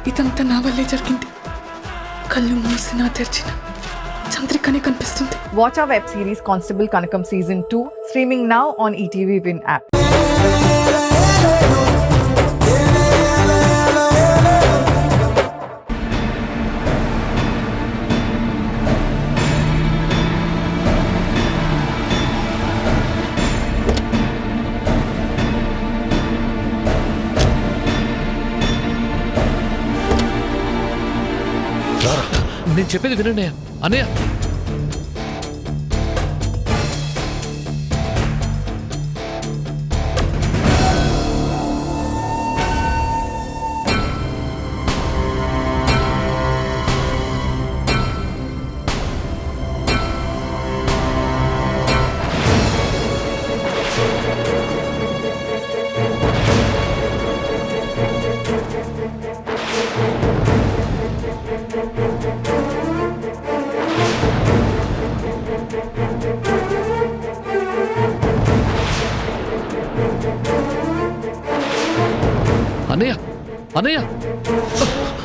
ఇదంతా నా వల్లే జరిగింది. కళ్ళు మూసినా తెరిచిన చంద్రికనే కనిపిస్తుంది. Watch our web series Constable Kanakam Season 2 streaming now on ETV Win app. నేను చెప్పేది వినండి అన్నయ్య. అన్నయ్య అన్నయ్య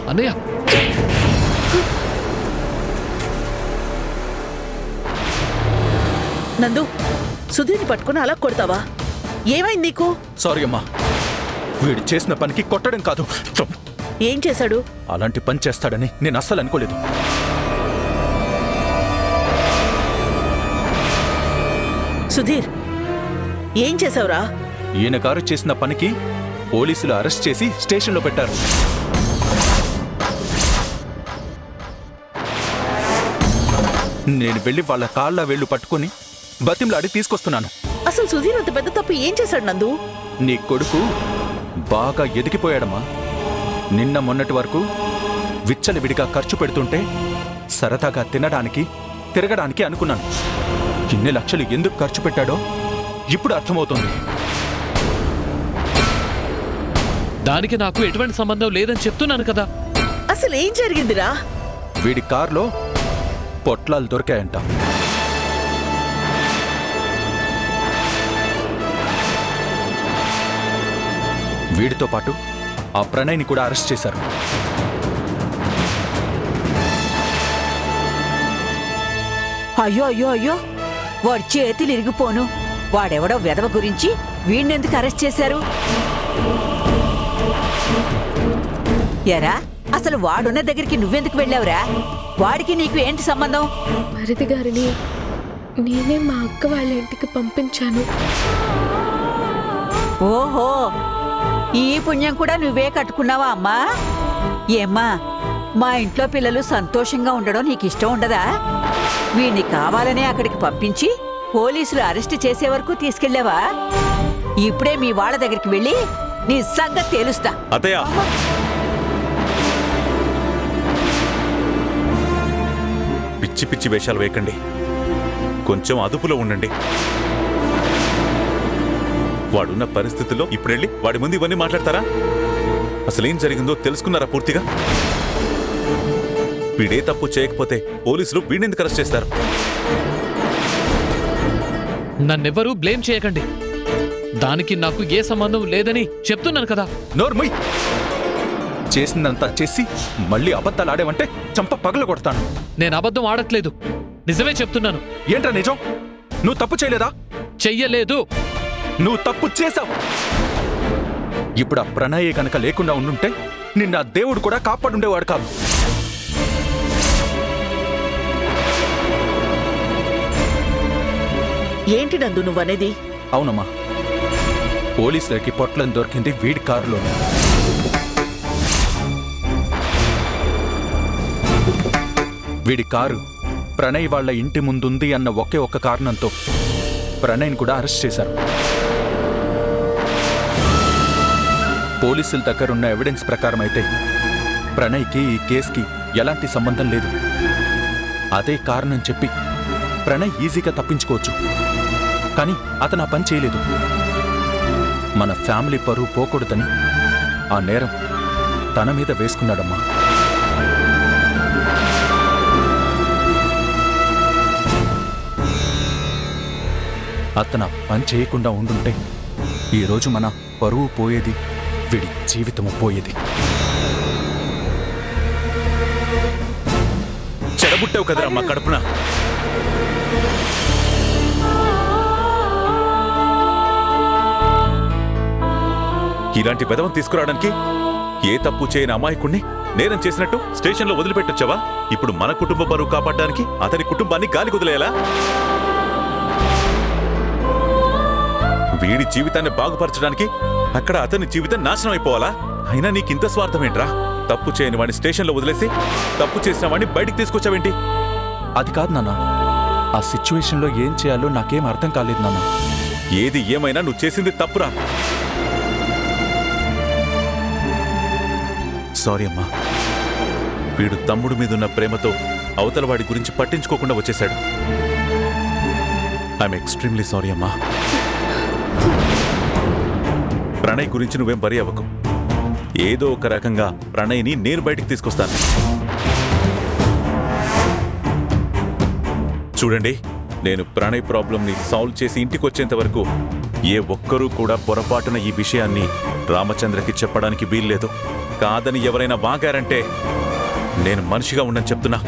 అన్నయ్య నందు, సుధీర్ని పట్టుకుని అలా కొడతావా? ఏమైంది నీకు? సారీ అమ్మా, వీడు చేసిన పనికి కొట్టడం కాదు. ఏం చేశాడు? అలాంటి పని చేస్తాడని నేను అస్సలు అనుకోలేదు. సుధీర్, ఏం చేశావురా? ఈయన గారు చేసిన పనికి పోలీసులు అరెస్ట్ చేసి స్టేషన్లో పెట్టారు. నేను వెళ్ళి వాళ్ళ కాళ్ళ వేళ్లు పట్టుకుని బతిమలాడి తీసుకొస్తున్నాను. అసలు సుధీర్ అంత పెద్ద తప్పు ఏం చేశాడు నందు? నీ కొడుకు బాగా ఎదిగిపోయాడమ్మా. నిన్న మొన్నటి వరకు విచ్చలవిడిగా ఖర్చు పెడుతుంటే సరదాగా తినడానికి తిరగడానికి అనుకున్నాను. ఇన్ని లక్షలు ఎందుకు ఖర్చు పెట్టాడో ఇప్పుడు అర్థమవుతుంది. దానికి నాకు ఎటువంటి సంబంధం లేదని చెప్తున్నాను కదా. అసలు ఏం జరిగిందిరా? వీడి కారులో పొట్లాలు దొరికాయంట. వీడితో పాటు ఆ ప్రణయ్ని కూడా అరెస్ట్ చేశారు. అయ్యో అయ్యో అయ్యో, వాడి చేతులు ఇరిగిపోను. వాడెవడో వెధవ గురించి వీణ్ణెందుకు అరెస్ట్ చేశారు? ఎరా, అసలు వాడున్న దగ్గరికి నువ్వెందుకు వెళ్ళావురా? వాడికి నీకు ఏంటి సంబంధం? మరిది గారిని నేనే మా అక్క వాళ్ళ ఇంటికి పంపించాను. ఓహో, ఈ పుణ్యం కూడా నువ్వే కట్టుకున్నావా అమ్మా? ఏమ్మా, మా ఇంట్లో పిల్లలు సంతోషంగా ఉండడం నీకు ఇష్టం ఉండదా? వీణ్ణి కావాలనే అక్కడికి పంపించి పోలీసులు అరెస్ట్ చేసే వరకు తీసుకెళ్లావా? ఇప్పుడే మీ వాళ్ళ దగ్గరికి వెళ్ళి నీ సంగతి తేలుస్తా. అత్తయ్య, పిచ్చి పిచ్చి వేషాలు వేయకండి. కొంచెం అదుపులో ఉండండి. వాడున్న పరిస్థితుల్లో ఇప్పుడెళ్ళి వాడి ముందు ఇవన్నీ మాట్లాడతారా? అసలేం జరిగిందో తెలుసుకున్నారా పూర్తిగా? వీడే తప్పు చేయకపోతే పోలీసులు వీడిని అరెస్ట్ చేస్తారు. నన్నెవ్వరూ బ్లేమ్ చేయకండి. దానికి నాకు ఏ సంబంధం లేదని చెప్తున్నాను కదా. నోర్మై, చేసిందంతా చేసి మళ్ళీ అబద్ధాలు ఆడేవంటే చంప పగలు కొడతాను. నేను అబద్ధం ఆడట్లేదు, నిజమే చెప్తున్నాను. ఏంట్రా నిజం? నువ్వు తప్పు చేయలేదా? చెయ్యలేదు. నువ్వు తప్పు చేశావు. ఇప్పుడు ఆ ప్రణయే కనుక లేకుండా ఉండుంటే నిన్న దేవుడు కూడా కాపాడుండేవాడు కాదు. ఏంటి నందు నువ్వనేది? అవునమ్మా, పోలీసులకి పొట్లం దొరికింది వీడి కారులో. వీడి కారు ప్రణయ్ వాళ్ళ ఇంటి ముందుంది అన్న ఒకే ఒక్క కారణంతో ప్రణయ్ని కూడా అరెస్ట్ చేశారు. పోలీసుల దగ్గరున్న ఎవిడెన్స్ ప్రకారం అయితే ప్రణయ్కి ఈ కేసుకి ఎలాంటి సంబంధం లేదు. అదే కారణం చెప్పి ప్రణయ్ ఈజీగా తప్పించుకోవచ్చు. కానీ అతను ఆ పని చేయలేదు. మన ఫ్యామిలీ పరువు పోకూడదని ఆ నేరం తన మీద వేసుకున్నాడమ్మా. అతను పని చేయకుండా ఉండుంటే ఈరోజు మన పరువు పోయేది, వీడి జీవితము పోయేది. చెడబుట్టావు కదరా మా కడుపున. ఇలాంటి పెదవం తీసుకురావడానికి ఏ తప్పు చేయని అమాయకుణ్ణి నేరం చేసినట్టు స్టేషన్లో వదిలిపెట్టొచ్చావా? ఇప్పుడు మన కుటుంబ బరువు కాపాడడానికి అతని కుటుంబాన్ని గాలి కుదిలేలా? వీడి జీవితాన్ని బాగుపరచడానికి అక్కడ అతని జీవితం నాశనం అయిపోవాలా? అయినా నీకింత స్వార్థమేంట్రా? తప్పు చేయని వాడిని స్టేషన్లో వదిలేసి తప్పు చేసిన వాడిని బయటికి తీసుకొచ్చావేంటి? అది కాదు నాన్న, ఆ సిచ్యువేషన్లో ఏం చేయాలో నాకేం అర్థం కాలేదు నాన్న. ఏది ఏమైనా నువ్వు చేసింది తప్పురా. సారీ అమ్మా. వీడు తమ్ముడు మీదున్న ప్రేమతో అవతల వాడి గురించి పట్టించుకోకుండా వచ్చేశాడు. ఐఎమ్ ఎక్స్ట్రీమ్లీ సారీ అమ్మా. ప్రణయ్ గురించి నువ్వేం వరి అవ్వకు. ఏదో ఒక రకంగా ప్రణయ్ని నేను బయటికి తీసుకొస్తాను. చూడండి, నేను ప్రణయ్ ప్రాబ్లంని సాల్వ్ చేసి ఇంటికి వచ్చేంత వరకు ఏ ఒక్కరూ కూడా పొరపాటున ఈ విషయాన్ని రామచంద్రకి చెప్పడానికి వీల్లేదు. కాదని ఎవరైనా వాగారంటే నేను మనిషిగా ఉండని చెప్తున్నా.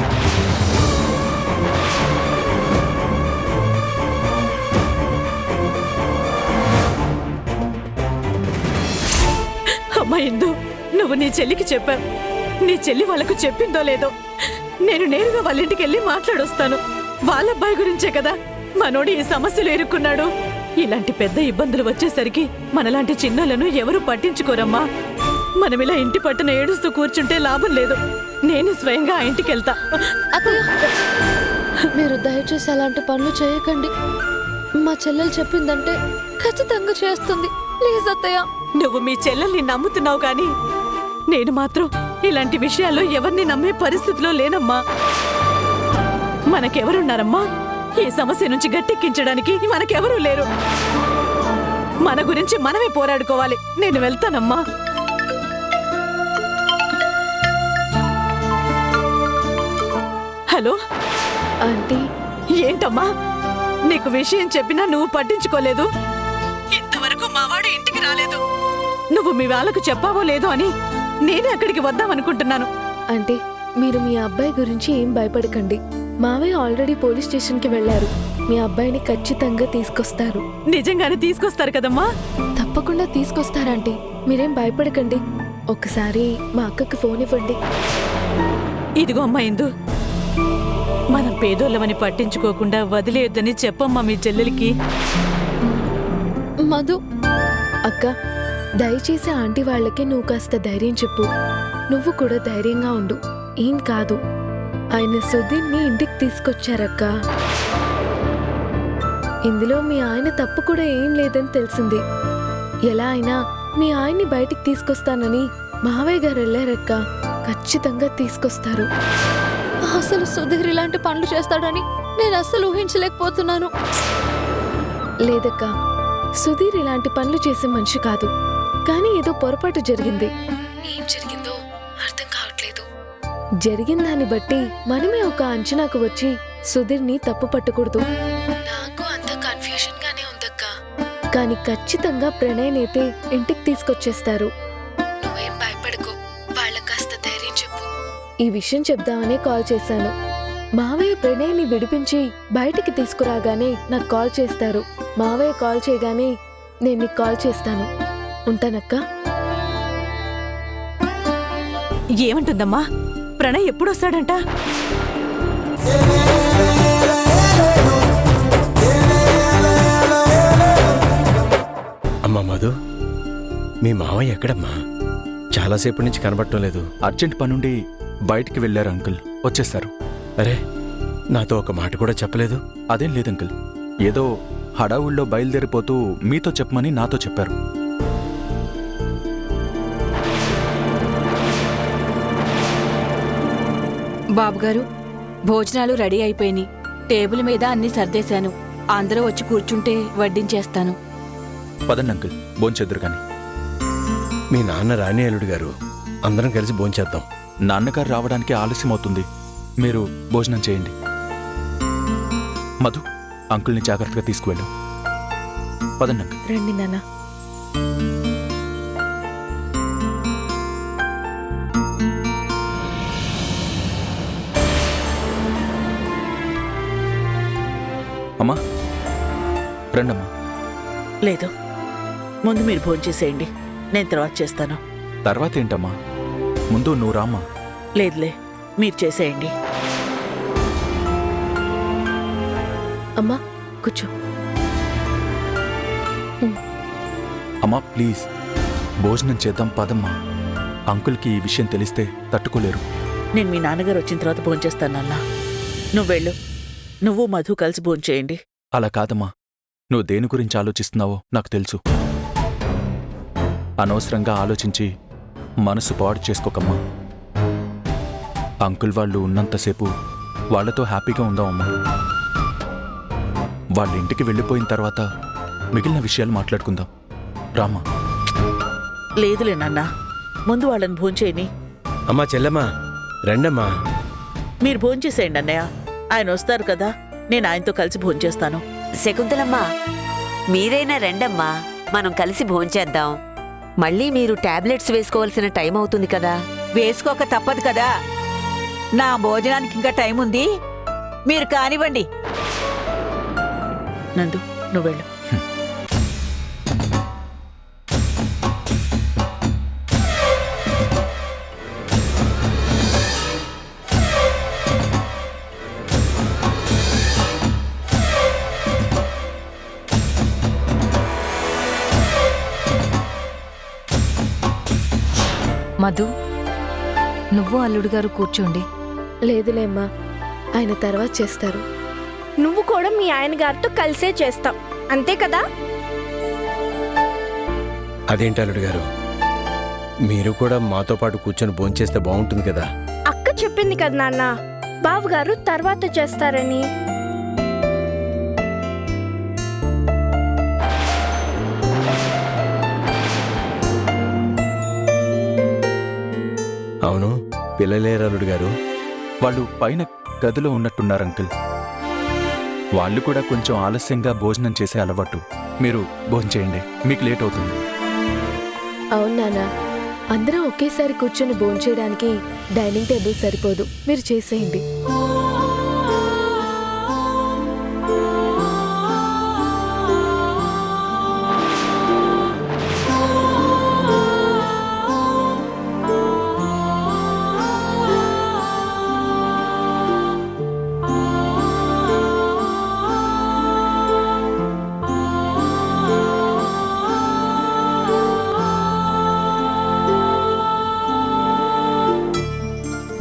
అమ్మా ఇందు, నువ్వు నీ చెల్లికి చెప్పావు. నీ చెల్లి వాళ్ళకు చెప్పిందో లేదో నేను నేరుగా వాళ్ళ ఇంటికి వెళ్ళి మాట్లాడొస్తాను. వాళ్ళ అబ్బాయి గురించే కదా మనోడు ఈ సమస్యలు ఎదుర్కొన్నాడు. ఇలాంటి పెద్ద ఇబ్బందులు వచ్చేసరికి మనలాంటి చిన్నలను ఎవరు పట్టించుకోరమ్మా. మనం ఇలా ఇంటి పట్టున ఏడుస్తూ కూర్చుంటే లాభం లేదు. నేను స్వయంగా ఆ ఇంటికి వెళ్తా. అత్తయ్య, మీరు దయచేసి అలాంటి పనులు చేయకండి. మా చెల్లెలు చెప్పిందంటే ఖచ్చితంగా చేస్తుంది. ప్లీజ్ అత్తయ్య. నువ్వు మీ చెల్లెల్ని నమ్ముతున్నావు కానీ నేను మాత్రం ఇలాంటి విషయాల్లో ఎవరిని నమ్మే పరిస్థితిలో లేనమ్మా. మనకెవరున్నారమ్మా? ఈ సమస్య నుంచి గట్టెక్కించడానికి మనకెవరూ లేరు. మన గురించి మనమే పోరాడుకోవాలి. నేను వెళ్తానమ్మా. Hello aunty. ఏంటమ్మా, నీకు విషయం చెప్పినా నువ్వు పట్టించుకోలేదు. ఇంతవరకు మావాడు ఇంటికి రాలేదు. నువ్వు మీ వాళ్ళకు చెప్పావో లేదో అని నేనే అక్కడికి వద్దామనుకుంటున్నాను. అంటే మీరు మీ అబ్బాయి గురించి ఏం భయపడకండి. మావయ్య ఆల్రెడీ పోలీస్ స్టేషన్కి వెళ్ళారు. మీ అబ్బాయిని ఖచ్చితంగా తీసుకొస్తారు. నిజంగానే తీసుకొస్తారు కదమ్మా? తప్పకుండా తీసుకొస్తారంటీ. మీరేం భయపడకండి. ఒకసారి మా అక్కకి ఫోన్ ఇవ్వండి. ఇదిగో అమ్మా ఇందు, మనం పేదోళ్ళమని పట్టించుకోకుండా వదిలేయొద్దని చెప్పమ్మా మీ చెల్లెలికి. మధు అక్క, దయచేసి ఆంటీ వాళ్ళకి నువ్వు కాస్త ధైర్యం చెప్పు. నువ్వు కూడా ధైర్యంగా ఉండు. ఏం కాదు. ఆయన సుధీర్ని ఇంటికి తీసుకొచ్చారక్క. ఇందులో మీ ఆయన తప్పు కూడా ఏం లేదని తెలిసింది. ఎలా అయినా మీ ఆయన్ని బయటికి తీసుకొస్తానని మావయ్య గారు వెళ్ళారక్క. ఖచ్చితంగా తీసుకొస్తారు. అసలు సుధీర్ ఇలాంటి పనులు చేస్తాడని నేను అస్సలు ఊహించలేకపోతున్నాను. లేదక్క, సుధీర్ ఇలాంటి పనులు చేసే మనిషి కాదు. కానీ ఏదో పొరపాటు జరిగింది. ఏం జరిగిందో అర్థం కావట్లేదు. జరిగిన దాన్ని బట్టి మనమే ఒక అంచనాకు వచ్చి సుధీర్ని తప్పు పట్టకూడదు. నాకు అంత కన్ఫ్యూజన్ గానే ఉందక్క. కానీ ఖచ్చితంగా ప్రణయ్నైతే ఇంటికి తీసుకొచ్చేస్తారు. నువ్వేం భయపడకు. వాళ్ళ కాస్త ధైర్యం చెప్పు. ఈ విషయం చెప్దామనే కాల్ చేశాను. మావయ్య ప్రణయ్ని విడిపించి బయటికి తీసుకురాగానే నాకు కాల్ చేస్తారు. మావయ్య కాల్ చేయగానే నేను నీకు కాల్ చేస్తాను. ఉంటానక్క. ఏమంటుందమ్మా? ప్రణయ్ ఎప్పుడొస్తాడంట? అమ్మా మధు, మీ మావయ్య ఎక్కడమ్మా? చాలాసేపు నుంచి కనబడటం లేదు. అర్జెంట్ పనుండి బయటికి వెళ్ళారు అంకుల్. వచ్చేస్తారు. అరే, నాతో ఒక మాట కూడా చెప్పలేదు. అదేం లేదు అంకుల్. ఏదో హడావుల్లో బయలుదేరిపోతూ మీతో చెప్పమని నాతో చెప్పారు. బాబుగారు, భోజనాలు రెడీ అయిపోయినాయి. టేబుల్ మీద అన్ని సర్దేశాను. అందరూ వచ్చి కూర్చుంటే వడ్డించేస్తాను. పదండి అంకుల్, భోంచేద్దురు కానీ. మీ నాన్న రాణి అల్లుడు గారు, అందరం కలిసి భోంచేద్దాం. నాన్నగారు రావడానికి ఆలస్యం అవుతుంది. మీరు భోజనం చేయండి. మధు, అంకుల్ని జాగ్రత్తగా తీసుకువెళ్ళు. పదండి అంకుల్. రండి నాన్న. అమ్మా రండమ్మా. లేదు, ముందు మీరు భోంచేసేయండి, నేను తర్వాత చేస్తాను. తర్వాత ఏంటమ్మా, ముందు నువ్వు రామ్మా. లేదులే, మీరు చేసేయండి. అమ్మా కూర్చో. అమ్మా ప్లీజ్ భోజనం చేద్దాం పదమ్మా. అంకుల్కి ఈ విషయం తెలిస్తే తట్టుకోలేరు. నేను మీ నాన్నగారు వచ్చిన తర్వాత భోంచేస్తాను నాన్న. నువ్వు వెళ్ళు, నువ్వు మధు కలిసి భోంచేయండి. అలా కాదమ్మా, నువ్వు దేని గురించి ఆలోచిస్తున్నావో నాకు తెలుసు. అనవసరంగా ఆలోచించి మనసు పాడు చేసుకోకమ్మా. అంకుల్ వాళ్ళు ఉన్నంతసేపు వాళ్లతో హ్యాపీగా ఉందామమ్మా. వాళ్ళ ఇంటికి వెళ్ళిపోయిన తర్వాత మిగిలిన విషయాలు మాట్లాడుకుందాం. రామ్మా. లేదులే నాన్న, ముందు వాళ్ళని భోంచేయని. అమ్మా చెల్లెమ్మా రండమ్మా. మీరు భోంచేసేయండి అన్నయ్య, ఆయన వస్తారు కదా, నేను ఆయనతో కలిసి భోంచేస్తాను. శకుంతలమ్మా, మీరైనా రండమ్మా, మనం కలిసి భోంచేద్దాం. మళ్ళీ మీరు టాబ్లెట్స్ వేసుకోవాల్సిన టైం అవుతుంది కదా. వేసుకోక తప్పదు కదా. నా భోజనానికి ఇంకా టైం ఉంది, మీరు కానివ్వండి. నందు, నువ్వు వెళ్ళు. మధు, నువ్వు అల్లుడు గారు కూర్చోండి. లేదులేమ్మా, ఆయన తర్వాత చేస్తారు. నువ్వు కూడా మీ ఆయన గారితో కలిసే చేస్తావు, అంతే కదా? అదేంటి అల్లుడు గారు, మీరు కూడా మాతో పాటు కూర్చొని భోంచేస్తే బాగుంటుంది కదా. అక్క చెప్పింది కదా నాన్న, బావగారు తర్వాత చేస్తారని. అవును, పిల్లలేరు అల్లుడు గారు. వాళ్ళు పైన గదిలో ఉన్నట్టున్నారు అంకుల్. వాళ్ళు కూడా కొంచెం ఆలస్యంగా భోజనం చేసే అలవాటు. మీరు భోంచేయండి, మీకు లేట్ అవుతుంది. అవును నాన్న, అందరం ఒకేసారి కూర్చొని భోంచేయడానికి డైనింగ్ టేబుల్ సరిపోదు. మీరు చేసేయండి.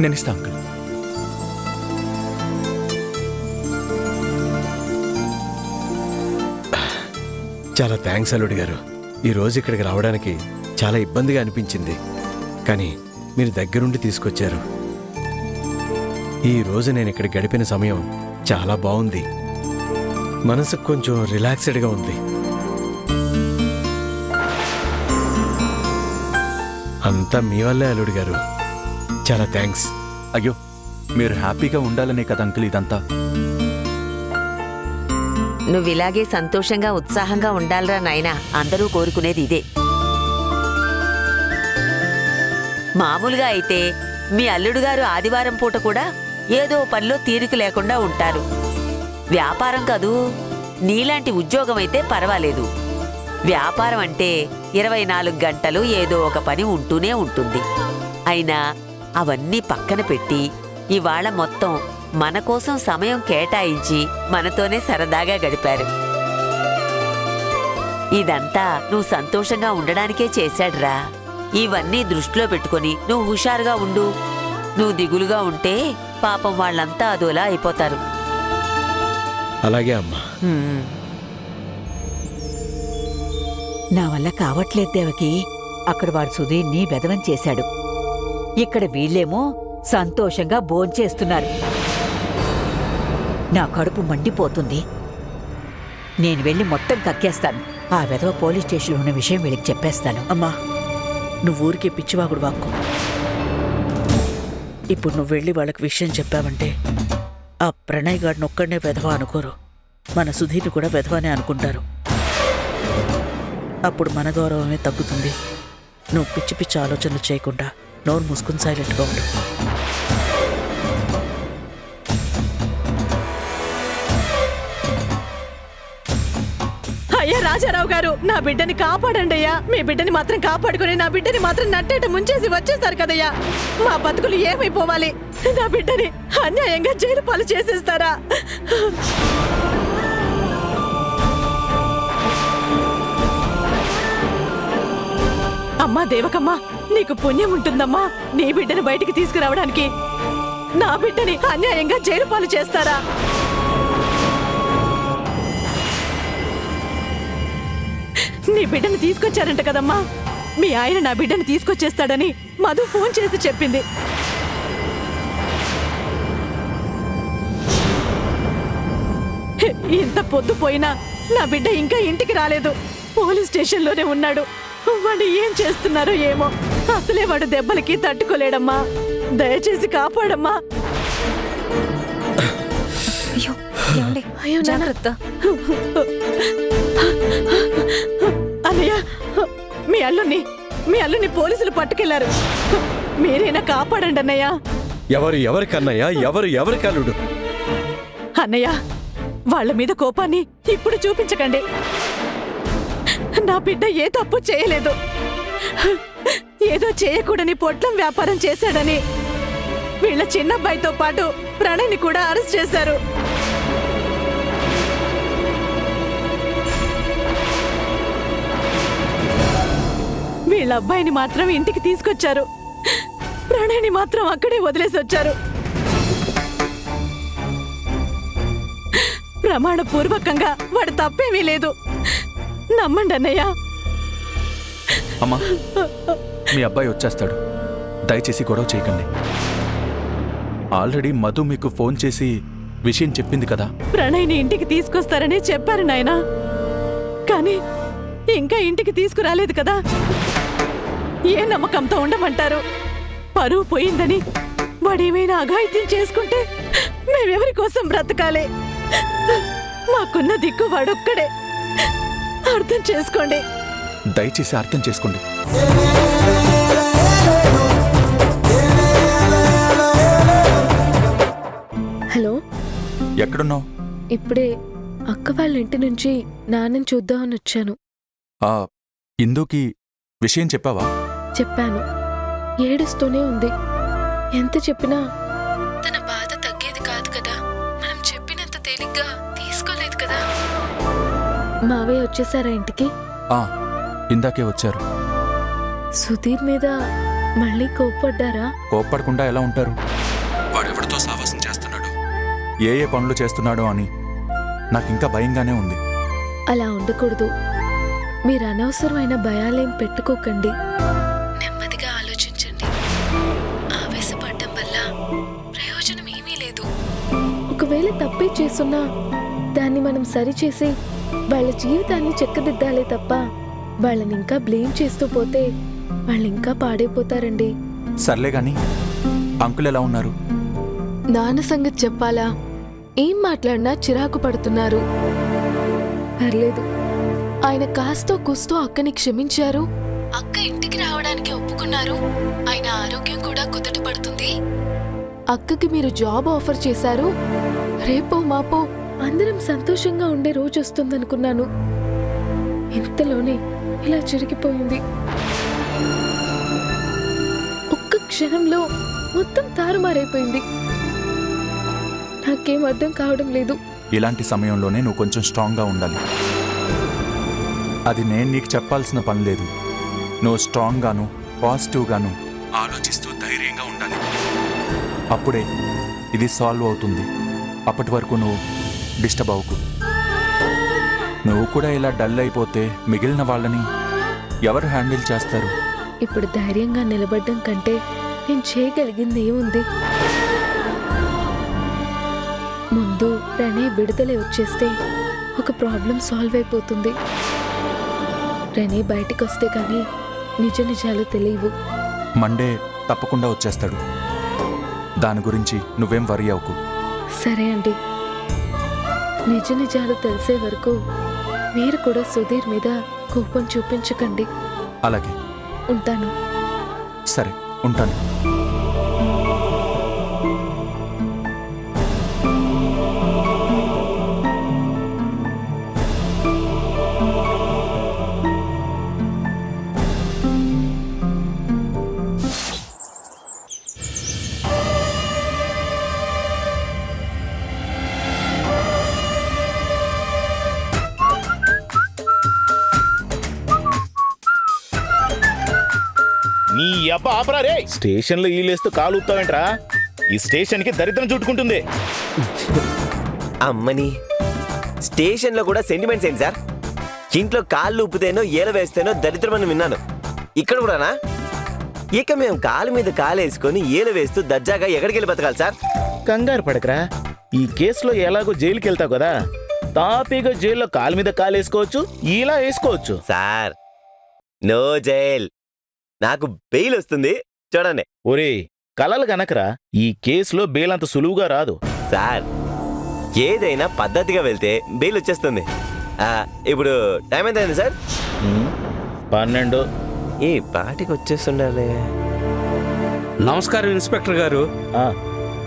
నేను ఇస్తా అంకుల్. చాలా థ్యాంక్స్ అల్లుడు గారు. ఈరోజు ఇక్కడికి రావడానికి చాలా ఇబ్బందిగా అనిపించింది, కానీ మీరు దగ్గరుండి తీసుకొచ్చారు. ఈ రోజు నేను ఇక్కడ గడిపిన సమయం చాలా బాగుంది. మనసుకు కొంచెం రిలాక్స్డ్గా ఉంది. అంతా మీ వల్లే అల్లుడు గారు. చాలా థ్యాంక్స్. అయ్యో, మీరు హ్యాపీగా ఉండాలనే కదా అంకుల్ ఇదంతా. నువ్విలాగే సంతోషంగా ఉత్సాహంగా ఉండాలిరా నాయనా, అందరూ కోరుకునేది ఇదే. మామూలుగా అయితే మీ అల్లుడు గారు ఆదివారం పూట కూడా ఏదో పనిలో తీరిక లేకుండా ఉంటారు. వ్యాపారం కదూ, నీలాంటి ఉద్యోగం అయితే పర్వాలేదు. వ్యాపారం అంటే 24 గంటలు ఏదో ఒక పని ఉంటూనే ఉంటుంది. అయినా అవన్నీ పక్కన పెట్టి ఇవాళ మొత్తం మన కోసం సమయం కేటాయించి మనతోనే సరదాగా గడిపారు. ఇదంతా నువ్వు సంతోషంగా ఉండడానికే చేశాడురా. ఇవన్నీ దృష్టిలో పెట్టుకొని నువ్వు హుషారుగా ఉండు. నువ్వు దిగులుగా ఉంటే పాపం వాళ్ళంతా అదోలా అయిపోతారు. అలాగే అమ్మా. నా వల్ల కావట్లేదు దేవకి. అక్కడ వాడు సుధీర్ని వెధవం చేశాడు, ఇక్కడ వీళ్ళేమో సంతోషంగా భోంచేస్తున్నారు. నా కడుపు మండిపోతుంది. నేను వెళ్ళి మొత్తం కక్కేస్తాను. ఆ వెధవ పోలీస్ స్టేషన్లో ఉన్న విషయం వీళ్ళకి చెప్పేస్తాను. అమ్మా, నువ్వు ఊరికే పిచ్చివాగుడు వాక్కు. ఇప్పుడు నువ్వు వెళ్ళి వాళ్ళకి విషయం చెప్పావంటే ఆ ప్రణయ్ గాడిని ఒక్కడనే వెధవ అనుకోరు, మన సుధీర్ని కూడా వెధవనే అనుకుంటారు. అప్పుడు మన గౌరవమే తగ్గుతుంది. నువ్వు పిచ్చి పిచ్చి ఆలోచనలు చేయకుండా నోరు మూసుకుని సైలెంట్గా ఉండు. అయ్యా రాజారావు గారు, నా బిడ్డని కాపాడండి అయ్యా. మీ బిడ్డని మాత్రం కాపాడుకుని నా బిడ్డని మాత్రం నట్టేట ముంచేసి వచ్చేస్తారు కదయ్యా. మా బతుకులు ఏమైపోవాలి? నా బిడ్డని అన్యాయంగా జైలు పాలు చేసేస్తారా? అమ్మా దేవకమ్మా, నీకు పుణ్యం ఉంటుందమ్మా. నీ బిడ్డని బయటికి తీసుకురావడానికి నా బిడ్డని అన్యాయంగా జైలు పాలు చేస్తారా? నీ బిడ్డని తీసుకొచ్చారంట కదమ్మా. మీ ఆయన నా బిడ్డని తీసుకొచ్చేస్తాడని మధు ఫోన్ చేసి చెప్పింది. ఇంత పొద్దుపోయినా నా బిడ్డ ఇంకా ఇంటికి రాలేదు. పోలీస్ స్టేషన్లోనే ఉన్నాడు. వాడు ఏం చేస్తున్నారో ఏమో. అసలే వాడు దెబ్బలకి తట్టుకోలేడమ్మా. దయచేసి కాపాడమ్మా. అయ్యో జాగ్రత్త. అన్నయ్య, మీ అల్లుని పోలీసులు పట్టుకెళ్లారు. మీరైనా కాపాడండి అన్నయ్య. ఎవరి కన్నయ్య? ఎవరి కల్లుడు? అన్నయ్య, వాళ్ళ మీద కోపాన్ని ఇప్పుడు చూపించకండి. నా బిడ్డ ఏ తప్పు చేయలేదు. ఏదో చేయకూడని పొట్లం వ్యాపారం చేశాడని వీళ్ళ చిన్నబ్బాయితో పాటు ప్రణయ్ని కూడా అరెస్ట్ చేశారు. వీళ్ళ అబ్బాయిని మాత్రం ఇంటికి తీసుకొచ్చారు. ప్రణయ్ని మాత్రం అక్కడే వదిలేసి వచ్చారు. ప్రమాణపూర్వకంగా వాడు తప్పేమీ లేదు. నమ్మండి అన్నయ్య. అమ్మా, మీ అబ్బాయి వచ్చేస్తాడు. దయచేసి గొడవ చేయకండి. ఆల్రెడీ మధు మీకు ఫోన్ చేసి విషయం చెప్పింది కదా. ప్రణయ్ని ఇంటికి తీసుకొస్తారని చెప్పారు నాయనా. కానీ ఇంకా ఇంటికి తీసుకురాలేదు కదా. ఏ నమ్మకంతో ఉండమంటారు? పరువు పోయిందని వాడేమైనా అఘాయిత్యం చేసుకుంటే మేమెవరి కోసం బ్రతకాలి? మాకున్న దిక్కు వాడొక్కడే. అర్థం చేసుకోండి. దయచేసి అర్థం చేసుకోండి. హలో, ఎక్కడున్నావు? ఇప్పుడే అక్క వాళ్ళ ఇంటి నుంచి నాన్నని చూద్దామని వచ్చాను. ఇందుకి విషయం చెప్పావా? చెప్పాను. ఏడుస్తూనే ఉంది. ఎంత చెప్పినా తన బాధ తగ్గేది కాదు కదా. మనం చెప్పినంత తేలిగ్గా తీసుకోలేదు కదా. మావయ్య వచ్చేసారా ఇంటికి? ఇందాకే వచ్చారు. సుధీర్ మీద మళ్ళీ కోప్పడ్డారా? కోప్పడకుండా ఎలా ఉంటారు? వాడెవరితో సావాసం చేస్తున్నాడు, ఏ పనులు చేస్తున్నాడో అని నాకింకా భయంగానే ఉంది. అలా ఉండకూడదు. మీరు అనవసరమైన భయాలేం పెట్టుకోకండి. నెమ్మదిగా ఆలోచించండి. ఆవేశపడడం వల్ల ప్రయోజనం ఏమీ లేదు. ఒకవేళ తప్పే చేస్తున్నా దాన్ని మనం సరిచేసి వాళ్ళ జీవితాన్ని చెక్కదిద్దాలే తప్ప వాళ్ళని ఇంకా బ్లేమ్ చేస్తూ పోతే వాళ్ళు ఇంకా పాడైపోతారండి. సర్లే గాని అంకుల్ ఎలా ఉన్నారు? నాన్న సంగతి చెప్పాలా? ఏం మాట్లాడినా చిరాకు పడుతున్నారు. పర్లేదు, ఆయన కాస్తో కూస్తో అక్కని క్షమించారు. అక్క ఇంటికి రావడానికి ఒప్పుకున్నారు. ఆయన ఆరోగ్యం కూడా కుదుట పడుతుంది. అక్కకి మీరు జాబ్ ఆఫర్ చేశారు. రేపో మాపో అందరం సంతోషంగా ఉండే రోజు వస్తుందనుకున్నాను. ఇంతలోనే ఇలా జరిగిపోయింది. ఒక్క క్షణంలో మొత్తం తారుమారైపోయింది. నాకేం అర్థం కావడం లేదు. ఇలాంటి సమయంలోనే నువ్వు కొంచెం స్ట్రాంగ్గా ఉండాలి. అది నేను నీకు చెప్పాల్సిన పని లేదు. నువ్వు స్ట్రాంగ్గాను పాజిటివ్గాను ఆలోచిస్తూ ధైర్యంగా ఉండాలి. అప్పుడే ఇది సాల్వ్ అవుతుంది. అప్పటి వరకు నువ్వు డిస్టర్బ్ అవ్వకు. నువ్వు కూడా ఇలా డల్ అయిపోతే మిగిలిన వాళ్ళని ఎవరు హ్యాండిల్ చేస్తారు? ఇప్పుడు ధైర్యంగా నిలబడ్డం కంటే నేను చేయగలిగింది ఏముంది? ముందు ప్రణయ్ విడుదల వచ్చేస్తే ఒక ప్రాబ్లం సాల్వ్ అయిపోతుంది. ప్రణయ్ బయటికి వస్తే కానీ నిజ నిజాలు తెలియవు. మండే తప్పకుండా వచ్చేస్తాడు. దాని గురించి నువ్వేం వరీ అవ్వకు. సరే అండి. నిజ నిజాలు తెలిసే వరకు మీరు కూడా సుధీర్ మీద కోపం చూపించకండి. అలాగే. ఉంటాను. సరే, ఉంటాను. అబ్బా ఆపరా రే. స్టేషన్లో ఈలేస్తూ కాలు ఊపుతావేంట్రా? ఈ స్టేషన్కి దరిద్రం చుట్టుకుంటుంది. అమ్మని స్టేషన్లో కూడా సెంటిమెంట్స్ ఏంటి సార్? ఇంట్లో కాళ్ళు ఊపితేనో ఏల వేస్తేనో దరిద్రమని విన్నాను. ఇక్కడ కూడానా? ఇక మేము కాలు మీద కాలేసుకొని ఏల వేస్తూ దర్జాగా ఎక్కడికి వెళ్ళి బతకాలి సార్? కంగారు పడకరా. ఈ కేసులో ఎలాగో జైలుకి వెళ్తావు కదా, తాపీగా జైల్లో కాలు మీద కాలేసుకోవచ్చు, ఇలా వేసుకోవచ్చు. సార్ నో జైల్, నాకు బెయిల్ వస్తుంది చూడండి. ఒరే కలలు గనకరా, ఈ కేసులో బెయిల్ అంత సులువుగా రాదు. సార్ ఏదైనా పద్ధతిగా వెళ్తే బెయిల్ వచ్చేస్తుంది. ఇప్పుడు టైం ఎంత అయింది సార్? 12. ఈ పాటికి వచ్చేస్తుండాలి. నమస్కారం ఇన్స్పెక్టర్ గారు.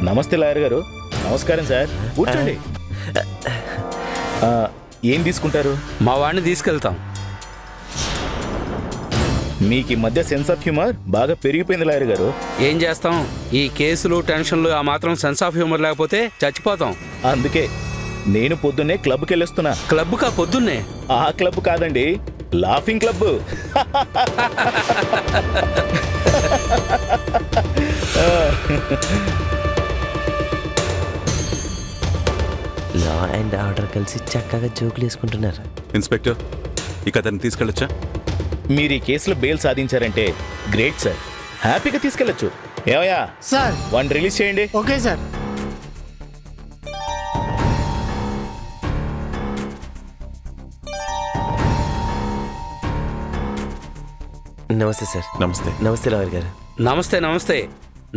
నమస్తే లాయర్ గారు. నమస్కారం సార్, కూర్చోండి. ఏం తీసుకుంటారు? మా వాడిని తీసుకెళ్తాం. మీకు ఈ మధ్య సెన్స్ ఆఫ్ హ్యూమర్ బాగా పెరిగిపోయింది లాయర్ గారు. ఏం చేస్తాం, ఈ కేసులు టెన్షన్లు ఆ మాత్రం సెన్స్ ఆఫ్ హ్యూమర్ లేకపోతే చచ్చిపోతాం. అందుకే నేను పొద్దున్నే క్లబ్కి వెళ్ళొస్తున్నా. క్లబ్ కా పొద్దున్నే? ఆ క్లబ్ కాదండి, laughing club. Law and order కలిసి చక్కగా జోకులు వేసుకుంటున్నారు. ఇన్స్పెక్టర్, ఇక అతన్ని తీసుకెళ్ళొచ్చా? మీరు ఈ కేసులో బెయిల్ సాధించారంటే గ్రేట్ సార్, హ్యాపీగా తీసుకెళ్ళొచ్చు. ఏమయ్యా సార్, వన్ రిలీజ్ చేయండి. Okay sir. నమస్తే సార్. నమస్తే. నమస్తే లాయర్ గారు. నమస్తే నమస్తే.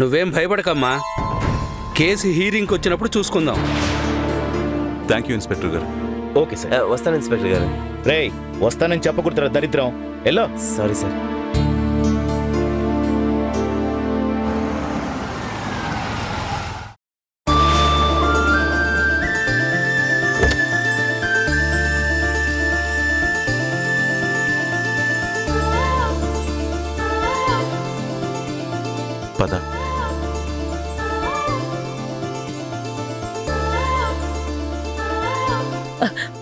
నువ్వేం భయపడకమ్మా, కేసు హీరింగ్కి వచ్చినప్పుడు చూసుకుందాం. థ్యాంక్ యూ ఇన్స్పెక్టర్ గారు. Okay sir. వస్తాను ఇన్స్పెక్టర్ గారు. రేయ్ వస్తానని చెప్పకూడదురా దరిద్రం. ఎల్లో. Sorry sir. పద.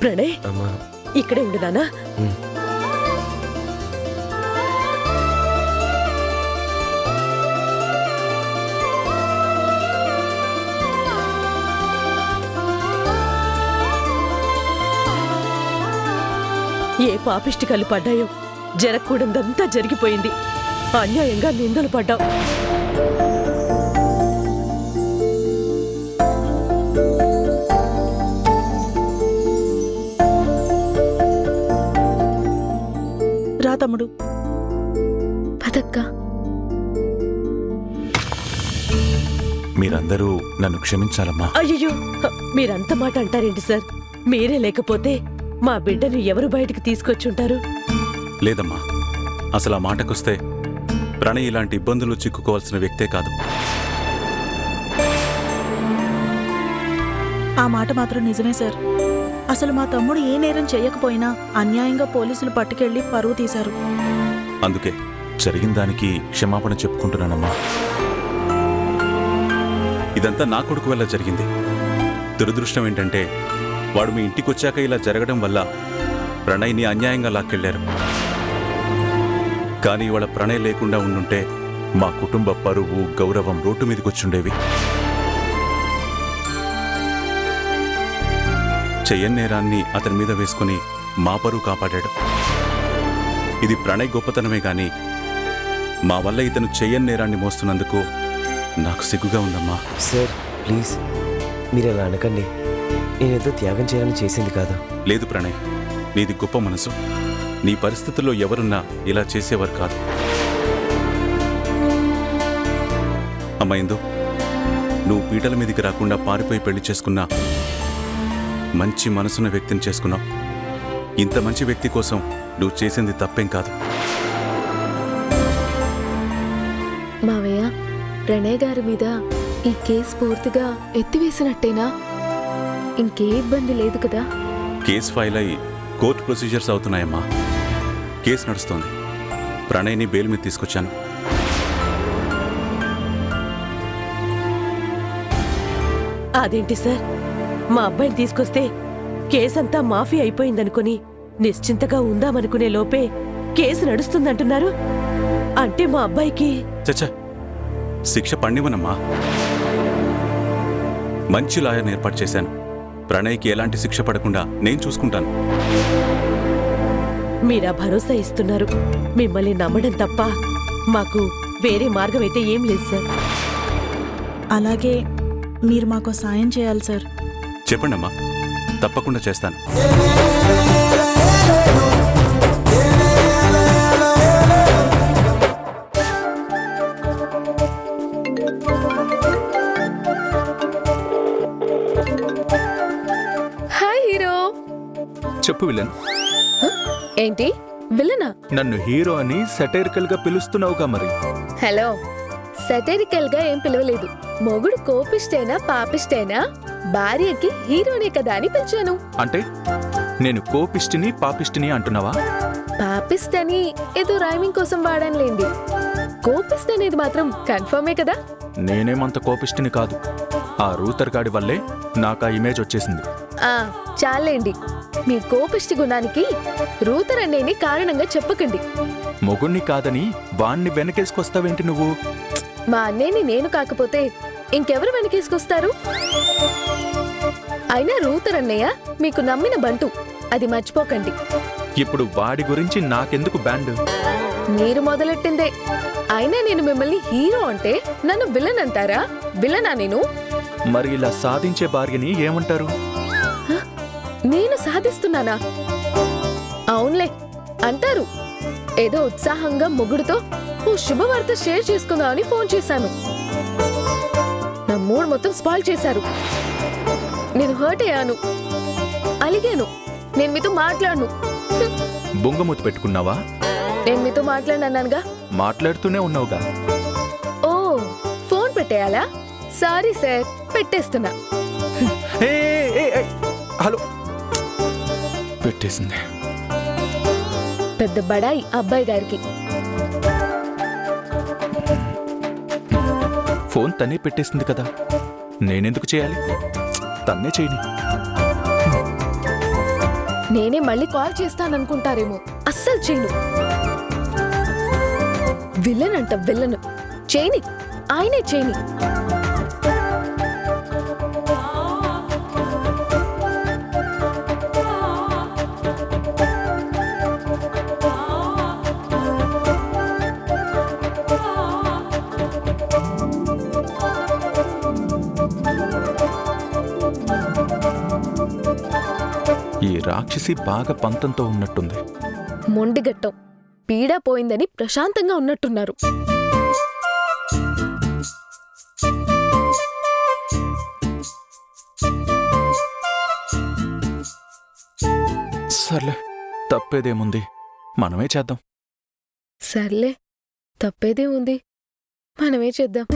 ప్రణయ్ అమ్మా ఇక్కడే ఉండు నాన్నా. ఏ పాపిష్టి కళ్ళు పడ్డాయో, జరగకూడదంతా జరిగిపోయింది. అన్యాయంగా నిందలు పడ్డావు. రా తమ్ముడు. పదక్కా. మీరందరూ నన్ను క్షమించాలమ్మా. అయ్యో, మీరంత మాట అంటారేంటి సార్? మీరే లేకపోతే మా బిడ్డను ఎవరు బయటికి తీసుకొచ్చుంటారు? లేదమ్మా, అసలు ఆ మాటకొస్తే ప్రణయ్ ఇలాంటి ఇబ్బందులు చిక్కుకోవాల్సిన వ్యక్తే కాదు. ఆ మాట మాత్రం నిజమే సార్. అసలు మా తమ్ముడు ఏ నేరం చేయకపోయినా అన్యాయంగా పోలీసులు పట్టుకెళ్లి పరువు తీశారు. అందుకే జరిగిన దానికి క్షమాపణ చెప్పుకుంటున్నానమ్మా. ఇదంతా నా కొడుకు వల్ల జరిగింది. దురదృష్టం ఏంటంటే వాడు మీ ఇంటికొచ్చాక ఇలా జరగడం వల్ల ప్రణయ్ని అన్యాయంగా లాక్కెళ్లారు. కానీ వాళ్ళ ప్రణయ్ లేకుండా ఉండుంటే మా కుటుంబ పరువు గౌరవం రోడ్డు మీదకొచ్చుండేవి. చెయ్యని నేరాన్ని అతని మీద వేసుకుని మా పరువు కాపాడాడు. ఇది ప్రణయ్ గొప్పతనమే గాని మా వల్ల ఇతను చెయ్యని నేరాన్ని మోస్తున్నందుకు నాకు సిగ్గుగా ఉందమ్మా. సార్ ప్లీజ్ మీరు అలా అనకండి. నేనేదో త్యాగం చేయాలని చేసింది కాదు. లేదు ప్రణయ్, నీది గొప్ప మనసు. నీ పరిస్థితుల్లో ఎవరున్నా ఇలా చేసేవారు కాదు. అమ్మాయిందో, నువ్వు పీటల మీదికి రాకుండా పారిపోయి పెళ్లి చేసుకున్నా మంచి మనసున్న వ్యక్తిని చేసుకున్నావు. ఇంత మంచి వ్యక్తి కోసం నువ్వు చేసింది తప్పేం కాదు. మావయ్య, ప్రణయ్ గారి మీద ఈ కేసు పూర్తిగా ఎత్తివేసినట్టేనా? ఇంకే ఇబ్బంది లేదు కదా? కేసు ఫైల్ అయి కోర్టు ప్రొసీజర్స్ అవుతున్నాయమ్మా. కేసు నడుస్తోంది. ప్రణయ్ని బెయిల్ మీద తీసుకొచ్చాను. అదేంటి సార్, మా అబ్బాయిని తీసుకొస్తే కేసంతా మాఫీ అయిపోయిందనుకుని నిశ్చింతగా ఉందామనుకునే లోపే కేసు నడుస్తుందంటున్నారు. అంటే మా అబ్బాయికి చచ్చా శిక్ష పండివనమ్మా. మంచి లాయర్ని ఏర్పాటు చేశాను. ప్రణయ్కి ఎలాంటి శిక్ష పడకుండా నేను చూసుకుంటాను. మీరా భరోసా ఇస్తున్నారు. మిమ్మల్ని నమ్మడం తప్ప మాకు వేరే మార్గం అయితే ఏం లేదు సార్. అలాగే మీరు మాకు సాయం చేయాలి సార్. చెప్పండమ్మా, తప్పకుండా చేస్తాను. Hi hero. చెప్పు విలన్. ఏంటి విలనా? నన్ను హీరో అని సెటైరికల్ గా పిలుస్తున్నావుగా మరి. హలో, సెటరికల్ గా ఏం పిలవలేదు. మొగుడు కోపిష్టేనా పాపిష్టేనా భార్యకి హీరోనే కదా అని పిలిచాను. అంటే నేను కోపిష్టిని పాపిష్టిని అంటున్నావా? పాపిస్ట్ అని ఏదో రైమింగ్ కోసం వాడానులేండి. కోపిస్ట్ అనేది మాత్రం కన్ఫర్మే కదా. నేనేమంత కోపిష్టిని కాదు. ఆ రూతర్ గాడి వల్లే నాకు ఆ ఇమేజ్ వచ్చేసింది. చాలేండి. మీ కోపిష్టి గుణానికి రూతర్ అనేని కారణంగా చెప్పకండి. మొగుణ్ణి కాదని వాణ్ణి వెనకేసుకొస్తావేంటి నువ్వు? మా అన్నేని నేను కాకపోతే ఇంకెవరు వెనకేసుకొస్తారు? అయినా రూతర్ అన్నయ్య మీకు నమ్మిన బంటు, అది మర్చిపోకండి. ఇప్పుడు వాడి గురించి నాకెందుకు బ్యాండ్? మీరు మొదలెట్టిందే. అయినా నేను మిమ్మల్ని హీరో అంటే నన్ను విలన్ అంటారా? విలనా నేను? మరి ఇలా సాధించే భార్యని ఏమంటారు? నేను సాధిస్తున్నానా? అవునులే అంటారు. ఏదో ఉత్సాహంగా మొగుడుతో ఓ శుభవార్త షేర్ చేసుకుందామని ఫోన్ చేశాను. నా మూడ్ మొత్తం స్పాయిల్ చేశారు. నేను హర్ట్ అయ్యాను, అలిగాను. నేను మీతో మాట్లాడను. బొంగమూతి పెట్టుకున్నావా? నేను మీతో మాట్లాడినానుగా. మాట్లాడుతూనే ఉన్నావుగా. ఓ, ఫోన్ పెట్టేయాలా? సారీ సార్, పెట్టేస్తున్నా. హలో, పెట్టేసింది. పెద్ద బడాయి అబ్బాయి గారికి. ఫోన్ తనే పెట్టేసింది కదా, నేనెందుకు చేయాలి? తన్నే చేయని. నేనే మళ్ళీ కాల్ చేస్తాననుకుంటారేమో. అస్సలు చేయను. విలన్ అంట విలన్. చేయని, ఆయనే చేయని. ఈ రాక్షసి బాగా పంతంతో ఉన్నట్టుంది. మొండిగట్టం. పీడా పోయిందని ప్రశాంతంగా ఉన్నట్టున్నారు. సర్లే, తప్పేదేముంది, మనమే చేద్దాం. సర్లే, తప్పేదే ఉంది, మనమే చేద్దాం.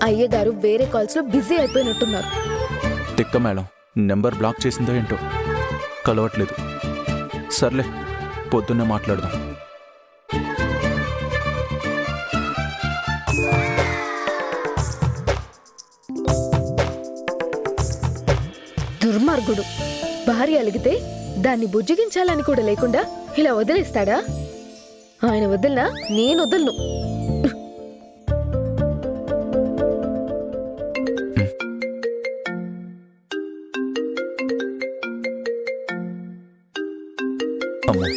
అయ్యగారు వేరే కాల్స్ లో బిజీ అయిపోయినట్టున్నారు. తిక్క మేడం నెంబర్ బ్లాక్ చేసిందో ఏంటో, కలవట్లేదు. సర్లే, పొద్దున్నే మాట్లాడదాం. దుర్మార్గుడు. భార్య అలిగితే దాన్ని బుజ్జిగించాలని కూడా లేకుండా ఇలా వదిలేస్తాడా? ఆయన వదిలినా నేను వదలను. అమ్మో,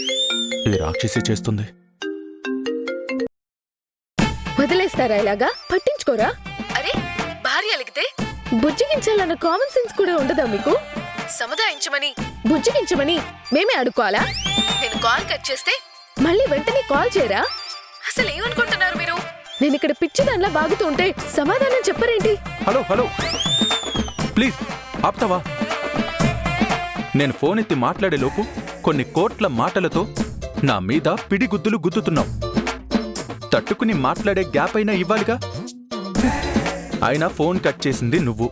ఈ రాక్షసి చేస్తుంది. వదిలేస్తారా ఇలాగా? పట్టించుకోరా? అరే, భార్య అలిగితే బుజ్జిగించాలన్న కామన్ సెన్స్ కూడా ఉండదా మీకు? సముదాయించమని బుజ్జిగించమని మేమే అడుకోవాలా? నేను కాల్ కట్ చేస్తే మళ్ళీ వెంటనే కాల్ చేయరా? అసలు ఏమనుకుంటున్నారు మీరు? నేను ఇక్కడ పిచ్చిదాన్లా బాగుతూ ఉంటే సమాధానం చెప్పరేంటి? హలో హలో, ప్లీజ్ ఆప్తావా? నేను ఫోన్ ఎత్తి మాట్లాడేలోపు కొన్ని కోట్ల మాటలతో నా మీద పిడిగుద్దులు గుద్దుతున్నావు. తట్టుకుని మాట్లాడే గ్యాప్ అయినా ఇవ్వాలిగా. అయినా ఫోన్ కట్ చేసింది నువ్వు,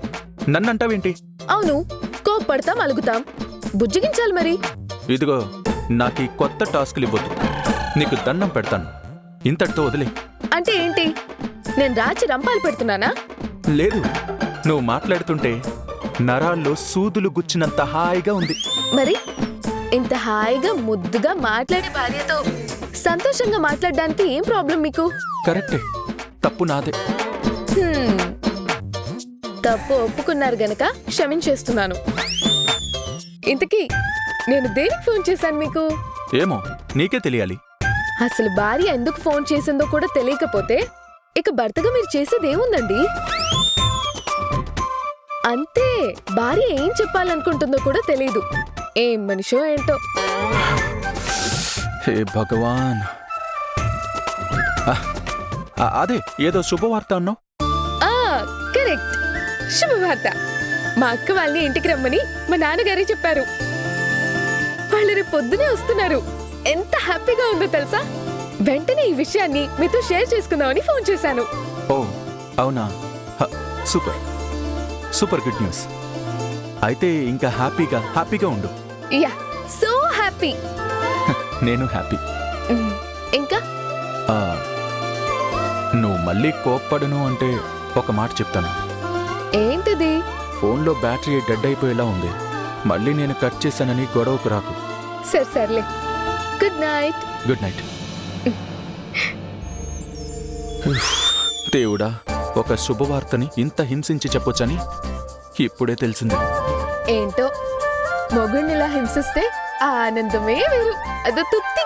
నన్నంటావేంటి? అవును, కోప్పడతాం అలుగుతాం బుజ్జగించాలి మరి. ఇదిగో నాకు ఈ కొత్త టాస్క్లు ఇవ్వద్దు. నీకు దండం పెడతాను, ఇంతటితో వదిలే. అంటే ఏంటి, నేను రాచి రంపాలు పెడుతున్నానా? లేదు, నువ్వు మాట్లాడుతుంటే నరాల్లో సూదులు గుచ్చినంత హాయిగా ఉంది. మరి ఇంత హాయిగా ముద్దుగా మాట్లాడే భార్యతో సంతోషంగా మాట్లాడడానికి ఏం ప్రాబ్లం మీకు? కరెక్టే, తప్పు నాదే. తప్పు ఒప్పుకున్నారు గనక క్షమించేస్తున్నాను. ఇంతకీ నేను దేనికి ఫోన్ చేశాను మీకు? ఏమో నీకే తెలియాలి. అసలు భార్య ఎందుకు ఫోన్ చేసిందో కూడా తెలియకపోతే ఇక భర్తగా మీరు చేసేది ఏముందండి? అంతే, భార్య ఏం చెప్పాలనుకుంటుందో కూడా తెలీదు. ఏం మనిషో ఏంటో. హే భగవాన్. అదే ఏదో శుభవార్త అన్నావు. కరెక్ట్, శుభవార్త. మా అక్క వాళ్ళని ఇంటికి రమ్మని మా నాన్నగారే చెప్పారు. వాళ్ళు రేపు పొద్దునే వస్తున్నారు. ఎంత హ్యాపీగా ఉందో తెలుసా? వెంటనే ఈ విషయాన్ని మీతో షేర్ చేసుకుందామని ఫోన్ చేశాను. ఓ అవునా, సూపర్ సూపర్ గుడ్ న్యూస్. అయితే ఇంకా హ్యాపీగా ఉండు. Yeah, so happy. నేను హ్యాపీ. ఇంకా నువ్వు మళ్ళీ కోప్పడను అంటే ఒక మాట చెప్తాను. ఏంటిది? ఫోన్లో బ్యాటరీ డెడ్ అయిపోయేలా ఉంది. మళ్ళీ నేను కట్ చేశానని గొడవకు రాకు. సర్లే, గుడ్ నైట్. Good night. దేవుడా, ఒక శుభవార్తని ఇంత హింసించి చెప్పొచ్చని ఇప్పుడే తెలిసింది. ఏంటో, మొగుడినిలా హింసిస్తే ఆ ఆనందమే వేరు. అదో తృప్తి.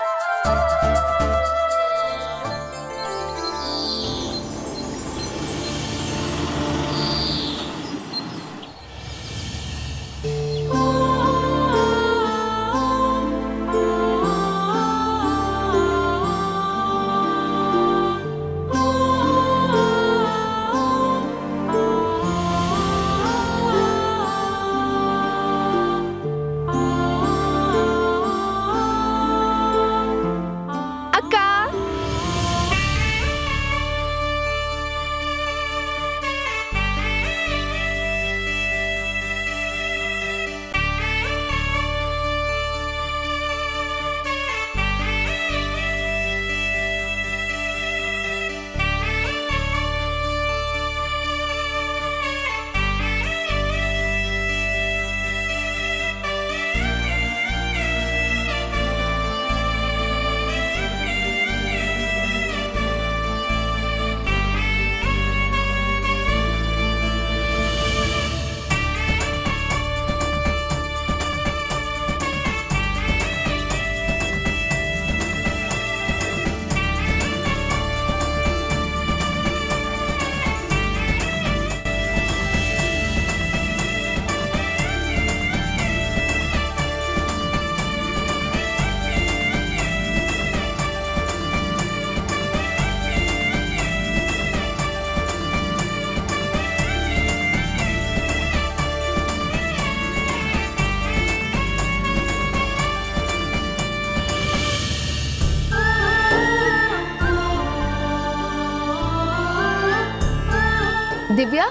దివ్య,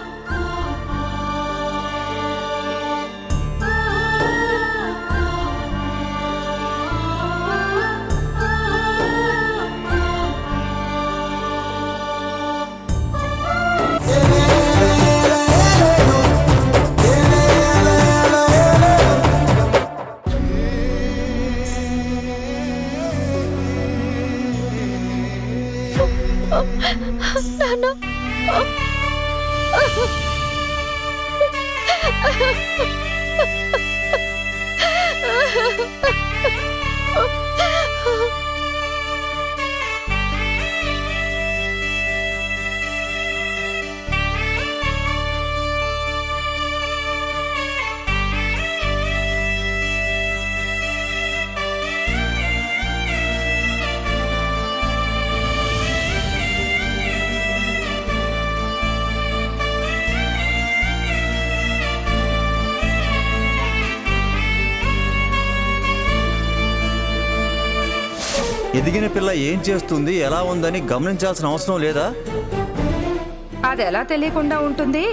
నాన్న, ఎదిగిన పిల్ల ఏం చేస్తుంది, ఎలా ఉందని గమనించాల్సిన అవసరం లేదా? అదెలా తెలియకుండా ఉంటుంది?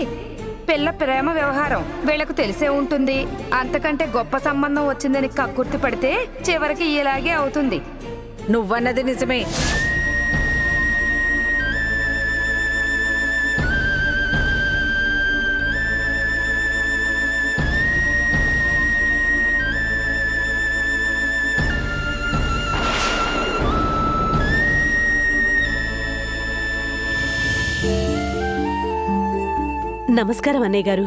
పిల్ల ప్రేమ వ్యవహారం వీళ్ళకు తెలిసే ఉంటుంది. అంతకంటే గొప్ప సంబంధం వచ్చిందని కక్కుర్తి పడితే చివరికి ఇలాగే అవుతుంది. నువ్వన్నది నిజమే. నమస్కారం అన్నయ్య గారు.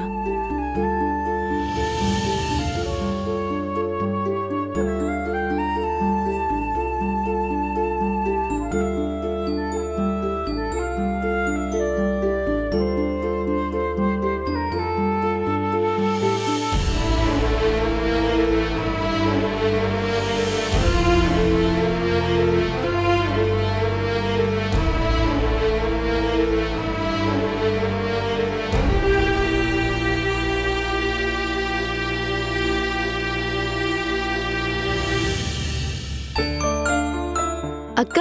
అక్క,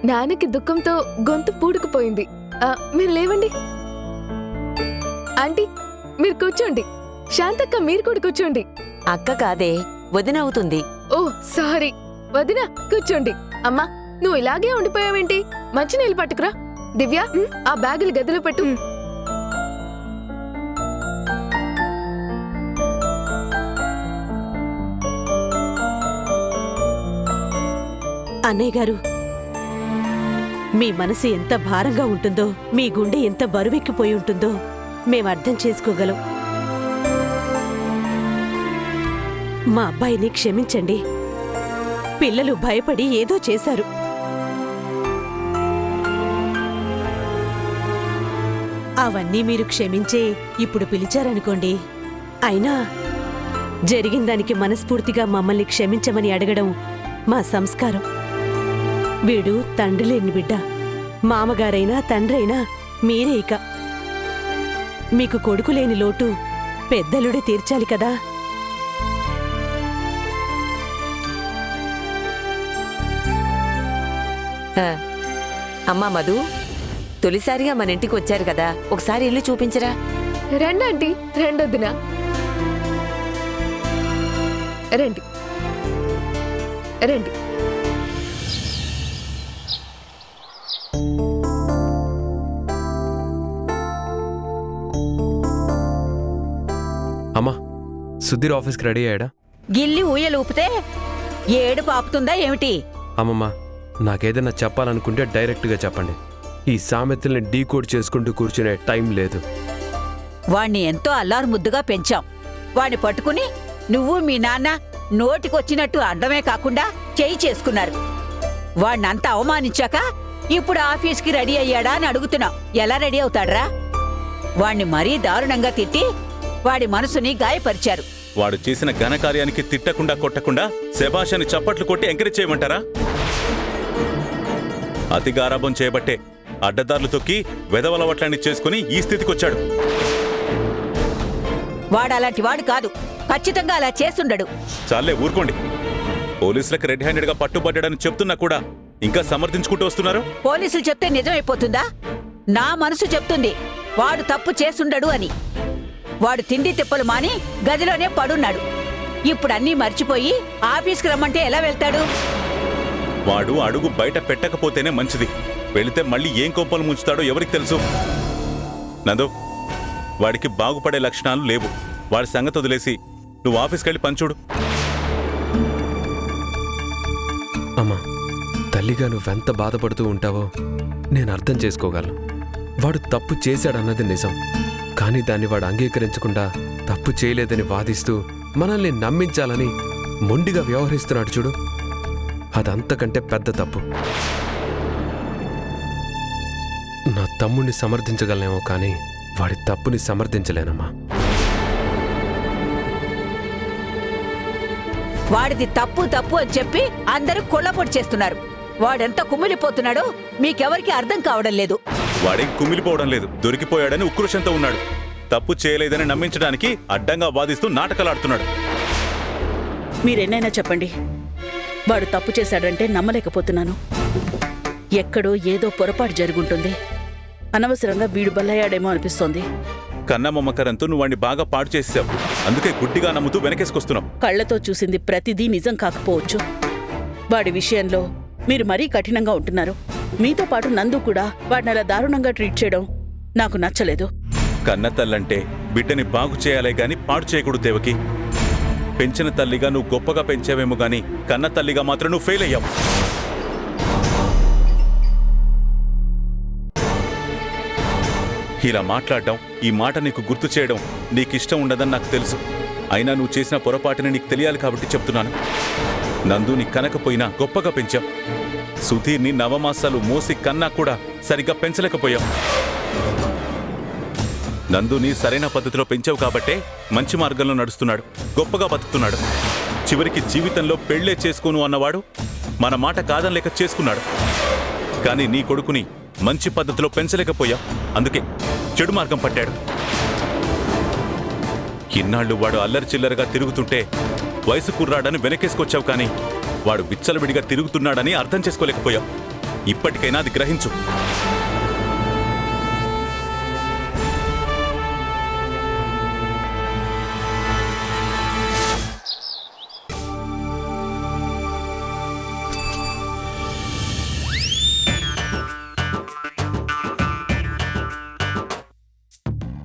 నాన్నకి దుఃఖంతో గొంతు పూడుకుపోయింది. మీరు లేవండి. ఆంటీ, మీరు కూర్చోండి. శాంతక్క, మీరు కూడా కూర్చోండి. అక్క కాదే, వదిన అవుతుంది. ఓ సారీ, వదిన కూర్చోండి. అమ్మా, నువ్వు ఇలాగే ఉండిపోయావేంటి? మంచినీళ్ళు పట్టుకురా. దివ్య, ఆ బ్యాగులు గదిలో పెట్టు. అన్నయ్య గారు, మీ మనసు ఎంత భారంగా ఉంటుందో, మీ గుండె ఎంత బరువెక్కిపోయి ఉంటుందో మేం అర్థం చేసుకోగలం. మా అబ్బాయిని క్షమించండి. పిల్లలు భయపడి ఏదో చేశారు. అవన్నీ మీరు క్షమించే ఇప్పుడు పిలిచారనుకోండి. అయినా జరిగిన దానికి మనస్ఫూర్తిగా మమ్మల్ని క్షమించమని అడగడం మా సంస్కారం. వీడు తండ్రి లేని బిడ్డ. మామగారైనా తండ్రైనా మీరే. ఇక మీకు కొడుకు లేని లోటు పెద్దలుడే తీర్చాలి కదా. అమ్మా మధు, తొలిసారిగా మన ఇంటికి వచ్చారు కదా, ఒకసారి ఇల్లు చూపించరా. రండి, రెండొద్దునా, రండి రండి. అమ్మా, సుధీర్ ఆఫీస్కి రెడీ అయ్యాడా? గిల్లి ఊయలూపితే ఏడు పాపుతుందా ఏమిటి? అమ్మమ్మ, నాకేదైనా చెప్పాలనుకుంటే డైరెక్ట్గా చెప్పండి. ఈ సామెతల్ని డీకోడ్ చేసుకుంటూ కూర్చునే టైం లేదు. వాణ్ణి ఎంతో అల్లారు ముద్దుగా పెంచాం. వాణ్ణి పట్టుకుని నువ్వు మీ నాన్న నోటికొచ్చినట్టు అండమే కాకుండా చేయి చేసుకున్నారు. వాణ్ణంత అవమానించాక ఇప్పుడు ఆఫీస్కి రెడీ అయ్యాడా అని అడుగుతున్నావు. ఎలా రెడీ అవుతాడ్రా? వాణ్ణి మరీ దారుణంగా తిట్టి వాడి మనసుని గాయపరిచారు. వాడు చేసిన ఘనకార్యానికి తిట్టకుండా కొట్టకుండా శభాషని చప్పట్లు కొట్టి ఎంకరేజ్ చేయమంటారా? అతి గారాబం చేయబట్టే అడ్డదారులు తొక్కి వెదవలవట్లాన్ని చేసుకుని ఈ స్థితికొచ్చాడు. వాడలాంటి వాడు కాదు. ఖచ్చితంగా అలా చేసుండడు. చాలే, ఊరుకోండి. పోలీసులకు రెడ్ హ్యాండెడ్ గా పట్టుబడ్డాడని చెప్తున్నా కూడా ఇంకా సమర్థించుకుంటూ వస్తున్నారు. పోలీసులు చెప్తే నిజమైపోతుందా? నా మనసు చెప్తుంది వాడు తప్పు చేసుండడు అని. వాడు తిండి తిప్పలు మాని గదిలోనే పడున్నాడు. ఇప్పుడు అన్నీ మర్చిపోయి ఆఫీస్కి రమ్మంటే ఎలా వెళ్తాడు? వాడు అడుగు బయట పెట్టకపోతేనే మంచిది. వెళితే మళ్ళీ ఏం కోపలు ముంచుతాడో ఎవరికి తెలుసు. నందు, వాడికి బాగుపడే లక్షణాలు లేవు. వాడి సంగతి వదిలేసి నువ్వు ఆఫీస్కి వెళ్ళి పనిచూడు. అమ్మా, తల్లిగా నువ్వెంత బాధపడుతూ ఉంటావో నేను అర్థం చేసుకోగలను. వాడు తప్పు చేశాడన్నది నిజం. కానీ దాన్ని వాడు అంగీకరించకుండా తప్పు చేయలేదని వాదిస్తూ మనల్ని నమ్మించాలని మొండిగా వ్యవహరిస్తున్నాడు చూడు, అదంతకంటే పెద్ద తప్పు. నా తమ్ముణ్ణి సమర్థించగలనేమో కానీ వాడి తప్పుని సమర్థించలేనమ్మా. వాడిది తప్పు తప్పు అని చెప్పి అందరూ కొల్లపొడి చేస్తున్నారు. వాడెంత కుమిలిపోతున్నాడో మీకెవరికి అర్థం కావడం లేదు. వాడేం కుమిలిపోవడం లేదు, దొరికిపోయాడని ఉక్రోషంతో ఉన్నాడు. తప్పు చేయలేదని నమ్మించడానికి అడ్డంగా వాదిస్తూ నాటకాలాడుతున్నాడు. మీరెన్నైనా చెప్పండి, వాడు తప్పు చేశాడంటే నమ్మలేకపోతున్నాను. ఎక్కడో ఏదో పొరపాటు జరుగుంటుంది. అనవసరంగా వీడు బలయ్యాడేమో అనిపిస్తోంది. కన్న మమకారంతో నువ్వు వాడిని బాగా పాడు చేసావు. అందుకే గుడ్డిగా నమ్ముతూ వెనకేసుకొస్తున్నావు. కళ్లతో చూసింది ప్రతిదీ నిజం కాకపోవచ్చు. వాడి విషయంలో మీరు మరీ కఠినంగా ఉంటున్నారు. మీతో పాటు నందు కూడా వాడిని అలా దారుణంగా ట్రీట్ చేయడం నాకు నచ్చలేదు. కన్న తల్లంటే బిడ్డని బాగు చేయాలే గాని పాడు చేయకూడదు దేవకి. పెంచిన తల్లిగా నువ్వు గొప్పగా పెంచావేమో గాని కన్న తల్లిగా మాత్రం నువ్వు ఫెయిల్ అయ్యావు. ఇలా మాట్లాడడం, ఈ మాట నీకు గుర్తు చేయడం నీకిష్టం ఉండదని నాకు తెలుసు. అయినా నువ్వు చేసిన పొరపాటుని నీకు తెలియాలి కాబట్టి చెప్తున్నాను. నందుని కనకపోయినా గొప్పగా పెంచాం. సుధీర్ని నవమాసాలు మోసి కన్నా కూడా సరిగ్గా పెంచలేకపోయాం. నందుని సరైన పద్ధతిలో పెంచావు కాబట్టే మంచి మార్గంలో నడుస్తున్నాడు, గొప్పగా బతుకుతున్నాడు. చివరికి జీవితంలో పెళ్లే చేసుకోను అన్నవాడు మన మాట కాదనలేక చేసుకున్నాడు. కానీ నీ కొడుకుని మంచి పద్ధతిలో పెంచలేకపోయావు. అందుకే చెడు మార్గం పట్టాడు. ఇన్నాళ్ళు వాడు అల్లరి చిల్లరగా తిరుగుతుంటే వయసు కుర్రాడని వెనకేసుకొచ్చావు. కానీ వాడు విచ్చలవిడిగా తిరుగుతున్నాడని అర్థం చేసుకోలేకపోయావు. ఇప్పటికైనా అది గ్రహించు.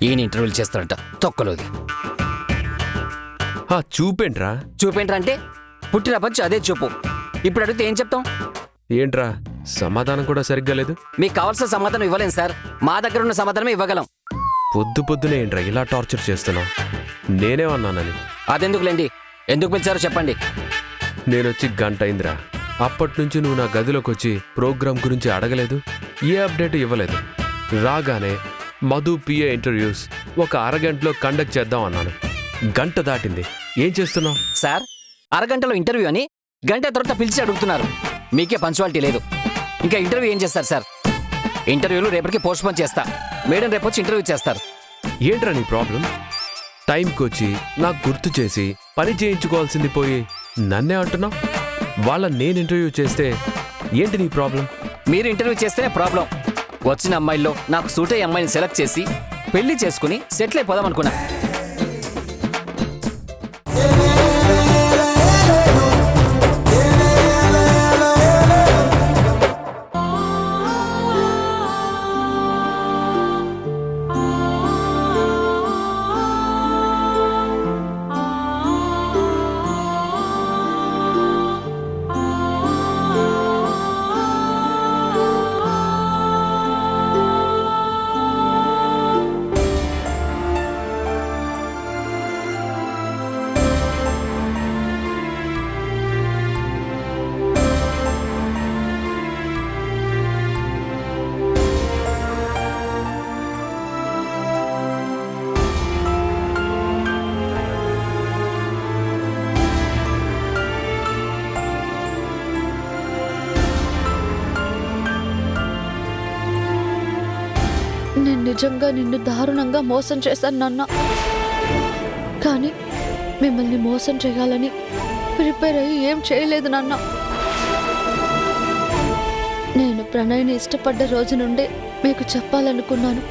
ఈయన ఇంటర్వ్యూలు చేస్తారంట తొక్కలోది. చూపేంట్రా? చూపేంట్రా అంటే పుట్టిన పంచి అదే చూపు. ఇప్పుడు అడిగితే ఏం చెప్తాం? ఏంట్రా సమాధానం కూడా సరిగ్గా లేదు. మీకు కావాల్సిన సమాధానం ఇవ్వలేం సార్. మా దగ్గర ఉన్న సమాధానమే ఇవ్వగలం. పొద్దునే ఏంట్రా ఇలా టార్చర్ చేస్తున్నావు? నేనేమన్నానని? అదెందుకులేండి, ఎందుకు పిలిచారో చెప్పండి. నేనొచ్చి గంట అయిందిరా. అప్పటి నుంచి నువ్వు నా గదిలోకి వచ్చి ప్రోగ్రాం గురించి అడగలేదు, ఏ అప్డేట్ ఇవ్వలేదు. రాగానే మధు పిఏ ఇంటర్వ్యూస్ ఒక అరగంటలో కండక్ట్ చేద్దాం అన్నాను. గంట దాటింది, ఏం చేస్తున్నావు? సార్, అరగంటలో ఇంటర్వ్యూ అని గంట తర్వాత పిలిచి అడుగుతున్నారు. మీకే పంచువాలిటీ లేదు. ఇంకా ఇంటర్వ్యూ ఏం చేస్తారు సార్? ఇంటర్వ్యూలు రేపటికి పోస్ట్పోన్ చేస్తా. మేడం రేపు వచ్చి ఇంటర్వ్యూ చేస్తారు. ఏంట్రా నీ ప్రాబ్లం? టైంకి వచ్చి నాకు గుర్తు చేసి పని చేయించుకోవాల్సింది పోయి నన్నే అంటున్నావు. నేను ఇంటర్వ్యూ చేస్తే ఏంటి నీ ప్రాబ్లం? మీరు ఇంటర్వ్యూ చేస్తేనే ప్రాబ్లం. వచ్చిన అమ్మాయిల్లో నాకు సూట్ అయ్యే అమ్మాయిని సెలెక్ట్ చేసి పెళ్లి చేసుకుని సెటిల్ అయిపోదాం అనుకున్నా. నేను నిజంగా నిన్ను దారుణంగా మోసం చేశాను నాన్న. కానీ మిమ్మల్ని మోసం చేయాలని ప్రిపేర్ అయ్యి ఏం చేయలేదు నాన్న. నేను ప్రణయ్ని ఇష్టపడ్డ రోజు నుండే మీకు చెప్పాలనుకున్నాను.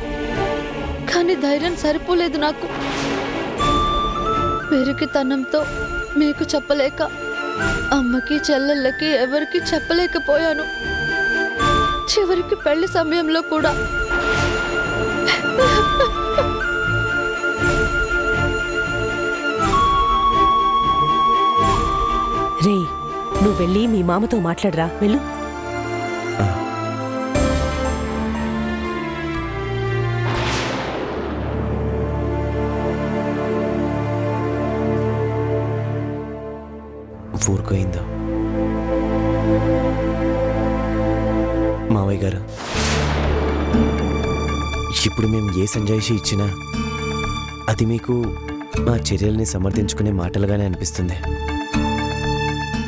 కానీ ధైర్యం సరిపోలేదు నాకు. పెరిగితనంతో మీకు చెప్పలేక అమ్మకి చెల్లెళ్ళకి ఎవరికి చెప్పలేకపోయాను. చివరికి పెళ్లి సమయంలో కూడా రే, నువ్వు వెళ్ళి మీ మామతో మాట్లాడరా, వెళ్ళు. ఊరుకోయిందా మావయ్య గారు? ఇప్పుడు మేము ఏ సంజాయిషి ఇచ్చినా అది మీకు మా చర్యల్ని సమర్థించుకునే మాటలుగానే అనిపిస్తుంది.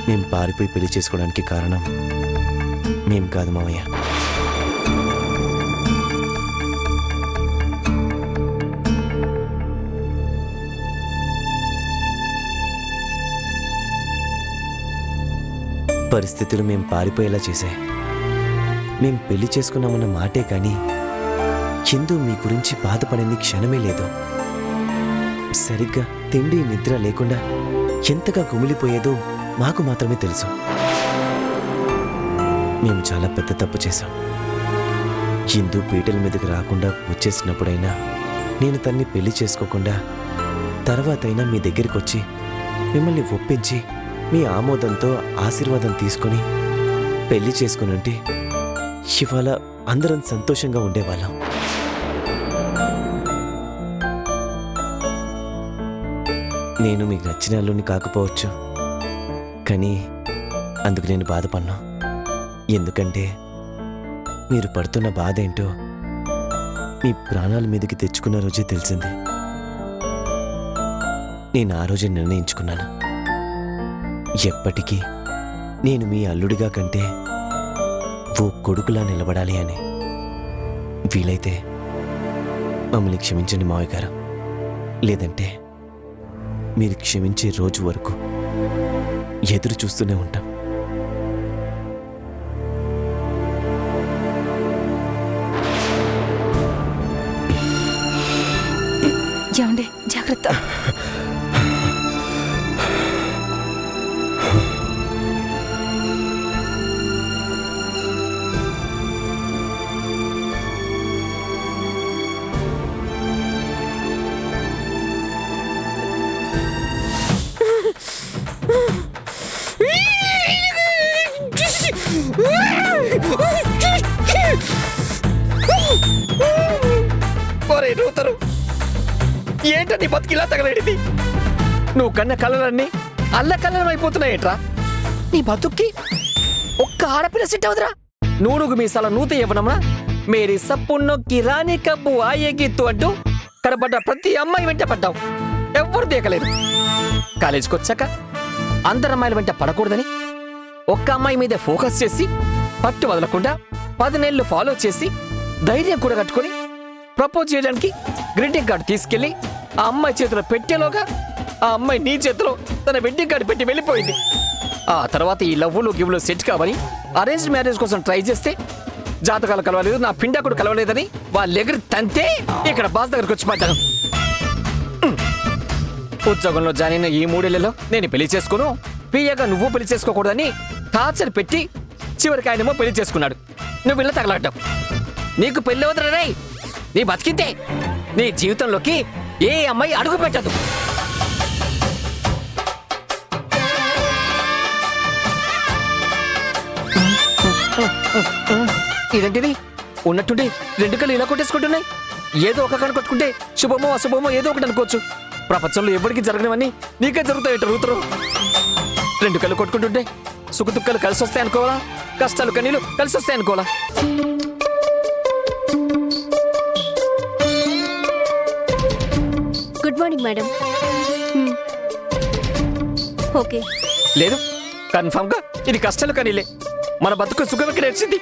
మేము పారిపోయి పెళ్లి చేసుకోవడానికి కారణం మేం కాదు మావయ్య. పరిస్థితులు మేం పారిపోయేలా చేశాయి. మేం పెళ్లి చేసుకున్నామన్న మాటే కానీ చిందు మీ గురించి బాధపడని క్షణమే లేదు. సరిగ్గా తిండి నిద్ర లేకుండా ఎంతగా కుమిలిపోయేదో మాకు మాత్రమే తెలుసు. మేము చాలా పెద్ద తప్పు చేశాం. చిందు పీటల మీదకి రాకుండా వచ్చేసినప్పుడైనా నేను తన్ని పెళ్లి చేసుకోకుండా తర్వాతైనా మీ దగ్గరికి వచ్చి మిమ్మల్ని ఒప్పించి మీ ఆమోదంతో ఆశీర్వాదం తీసుకొని పెళ్లి చేసుకుని ఉంటే ఇవాళ అందరం సంతోషంగా ఉండేవాళ్ళం. నేను మీకు నచ్చిన అల్లుని కాకపోవచ్చు, కానీ అందుకు నేను బాధపడ్డా. ఎందుకంటే మీరు పడుతున్న బాధ ఏంటో మీ ప్రాణాల మీదకి తెచ్చుకున్న రోజే తెలిసింది. నేను ఆ రోజే నిర్ణయించుకున్నాను, ఎప్పటికీ నేను మీ అల్లుడిగా కంటే ఓ కొడుకులా నిలబడాలి అని. వీలైతే మమ్మల్ని క్షమించండి మావయ్య గారు, లేదంటే మీరు క్షమించే రోజు వరకు ఎదురు చూస్తూనే ఉంటాం. ఏమండి, జాగ్రత్త. ఏంటో నీ బతికిలా తగలడింది? నువ్వు కన్న కళలన్నీ అల్లకల్లం అయిపోతున్నాయేట్రా? నీ బతుక్కి ఒక్క ఆడపిల్ల సెట్ అవుతురా? నూనుగు మీసాల నూత ఇవ్వనమ్మా మేరీ సప్పున్నో కిరాణి కబ్బు ఆయేగిత్తు అంటూ కనబడ్డ ప్రతి అమ్మాయి వెంట పడ్డావు. ఎవ్వరు దేకలేదు. కాలేజీకి వచ్చాక అందరు అమ్మాయిల వెంట పడకూడదని ఒక్క అమ్మాయి మీద ఫోకస్ చేసి పట్టు వదలకుండా 10 నెలలు ఫాలో చేసి ధైర్యం కూడా కట్టుకుని ప్రపోజ్ చేయడానికి గ్రీటింగ్ కార్డు తీసుకెళ్లి ఆ అమ్మాయి చేతిలో పెట్టేలోగా ఆ అమ్మాయి నీ చేతిలో తన వెడ్డింగ్ కార్డు పెట్టి వెళ్ళిపోయింది. ఆ తర్వాత ఈ లవ్వులు గివ్వులు సెట్ కావని అరేంజ్ మ్యారేజ్ కోసం ట్రై చేస్తే జాతకాలు కలవలేదు, నా పిండా కూడా కలవలేదని వాళ్ళ ఎగిరి తంతే ఇక్కడ బాస్ దగ్గరకు వచ్చి పడ్డాను. ఉద్యోగంలో జాయిన్ అయిన ఈ 3 ఏళ్లలో నేను పెళ్లి చేసుకోను, పియ్యగా నువ్వు పెళ్లి చేసుకోకూడదని టార్చర్ పెట్టి చివరికి ఆయనేమో పెళ్లి చేసుకున్నాడు. నువ్వు ఇలా తగలడ్డావు. నీకు పెళ్లి అవుతురా రే? నీ బతికితే నీ జీవితంలోకి ఏ అమ్మాయి అడుగు పెట్టదు. ఇదేంటిది? ఉన్నట్టుండి 2 కళ్ళు ఇలా కొట్టేసుకుంటున్నాయి. ఏదో ఒక కన్ను కొట్టుకుంటే శుభమో అశుభమో ఏదో ఒకటి అనుకోవచ్చు. ప్రపంచంలో ఎవరికి జరగనివన్నీ నీకే జరుగుతాయి. రూతురు 2 కళ్ళు కొట్టుకుంటుంటే సుఖదుఖాలు కలిసి వస్తాయి అనుకోవాలా? కష్టాలు కన్నీళ్ళు కలిసి వస్తాయి అనుకోవాలా? Good morning madam. ఓకే. లేదు, కన్ఫర్మ్ గా ఇది కష్టాలు కనీలే. మన బతుకు సుఖం ఎక్కడ వచ్చింది?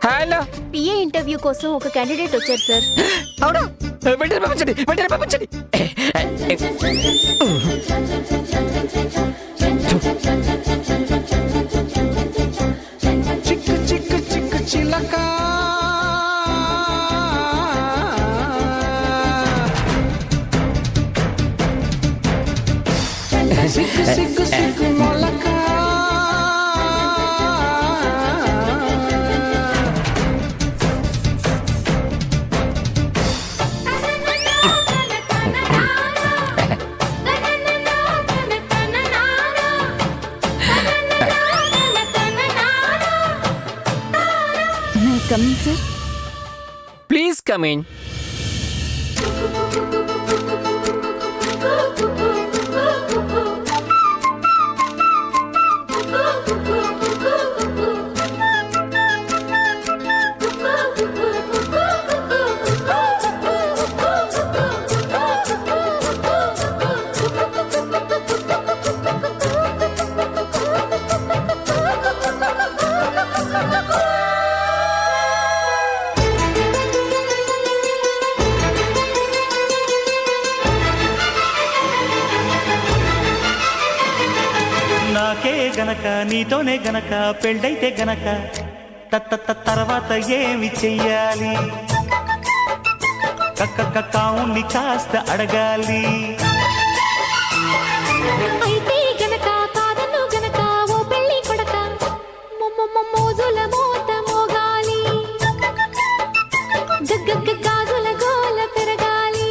హలో, పిఏ ఇంటర్వ్యూ కోసం ఒక క్యాండిడేట్ వచ్చారు సార్. అవునా? వెంటనే పంపించండి, వెంటనే పంపించండి. చిక్కు చిక్కు చిక్కు చిలక సిగ్గు సిగ్గు సిగ్గు మొలక coming sir. Please come in. నాకే గనక నీతోనే గనక పెళ్ళైతే గనక తర్వాత ఏమి చెయ్యాలి కావుని కాస్త అడగాలి అయితే గనక కాదను గనక ఓ పెళ్లి కొడక మోజుల మోత మోగాలి గాజుల గోల పెరగాలి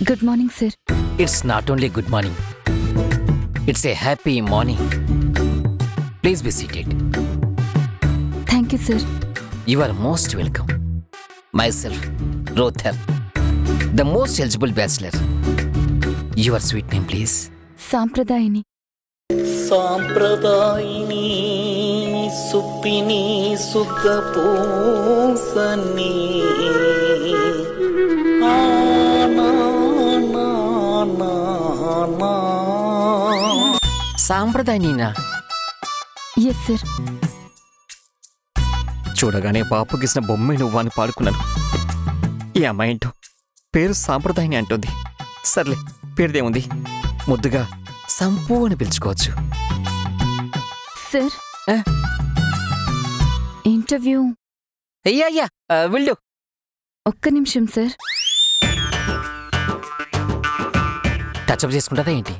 good morning sir. It's not only good morning, it's a happy morning. Please be seated. Thank you sir. You are most welcome. Myself రోథర్, the most eligible bachelor. Your sweet name please. సాంప్రదాయని. సాంప్రదాయిని సుప్పిని సుఖ పూసని సాంప్రదాయనా? Yes sir. చూడగానే బాపు గీసిన బొమ్మే నువ్వు అని పాడుకున్నాను. ఈ అమ్మాయి ఏంటో పేరు సాంప్రదాయని అంటుంది. సర్లే, పేరుదేముంది, ముద్దుగా సంపు అని పిలుచుకోవచ్చు. Sir, interview. అయ్యా వెళ్ళు. ఒక్క నిమిషం సార్. టచ్అప్ చేసుకుంటుందా ఏంటి?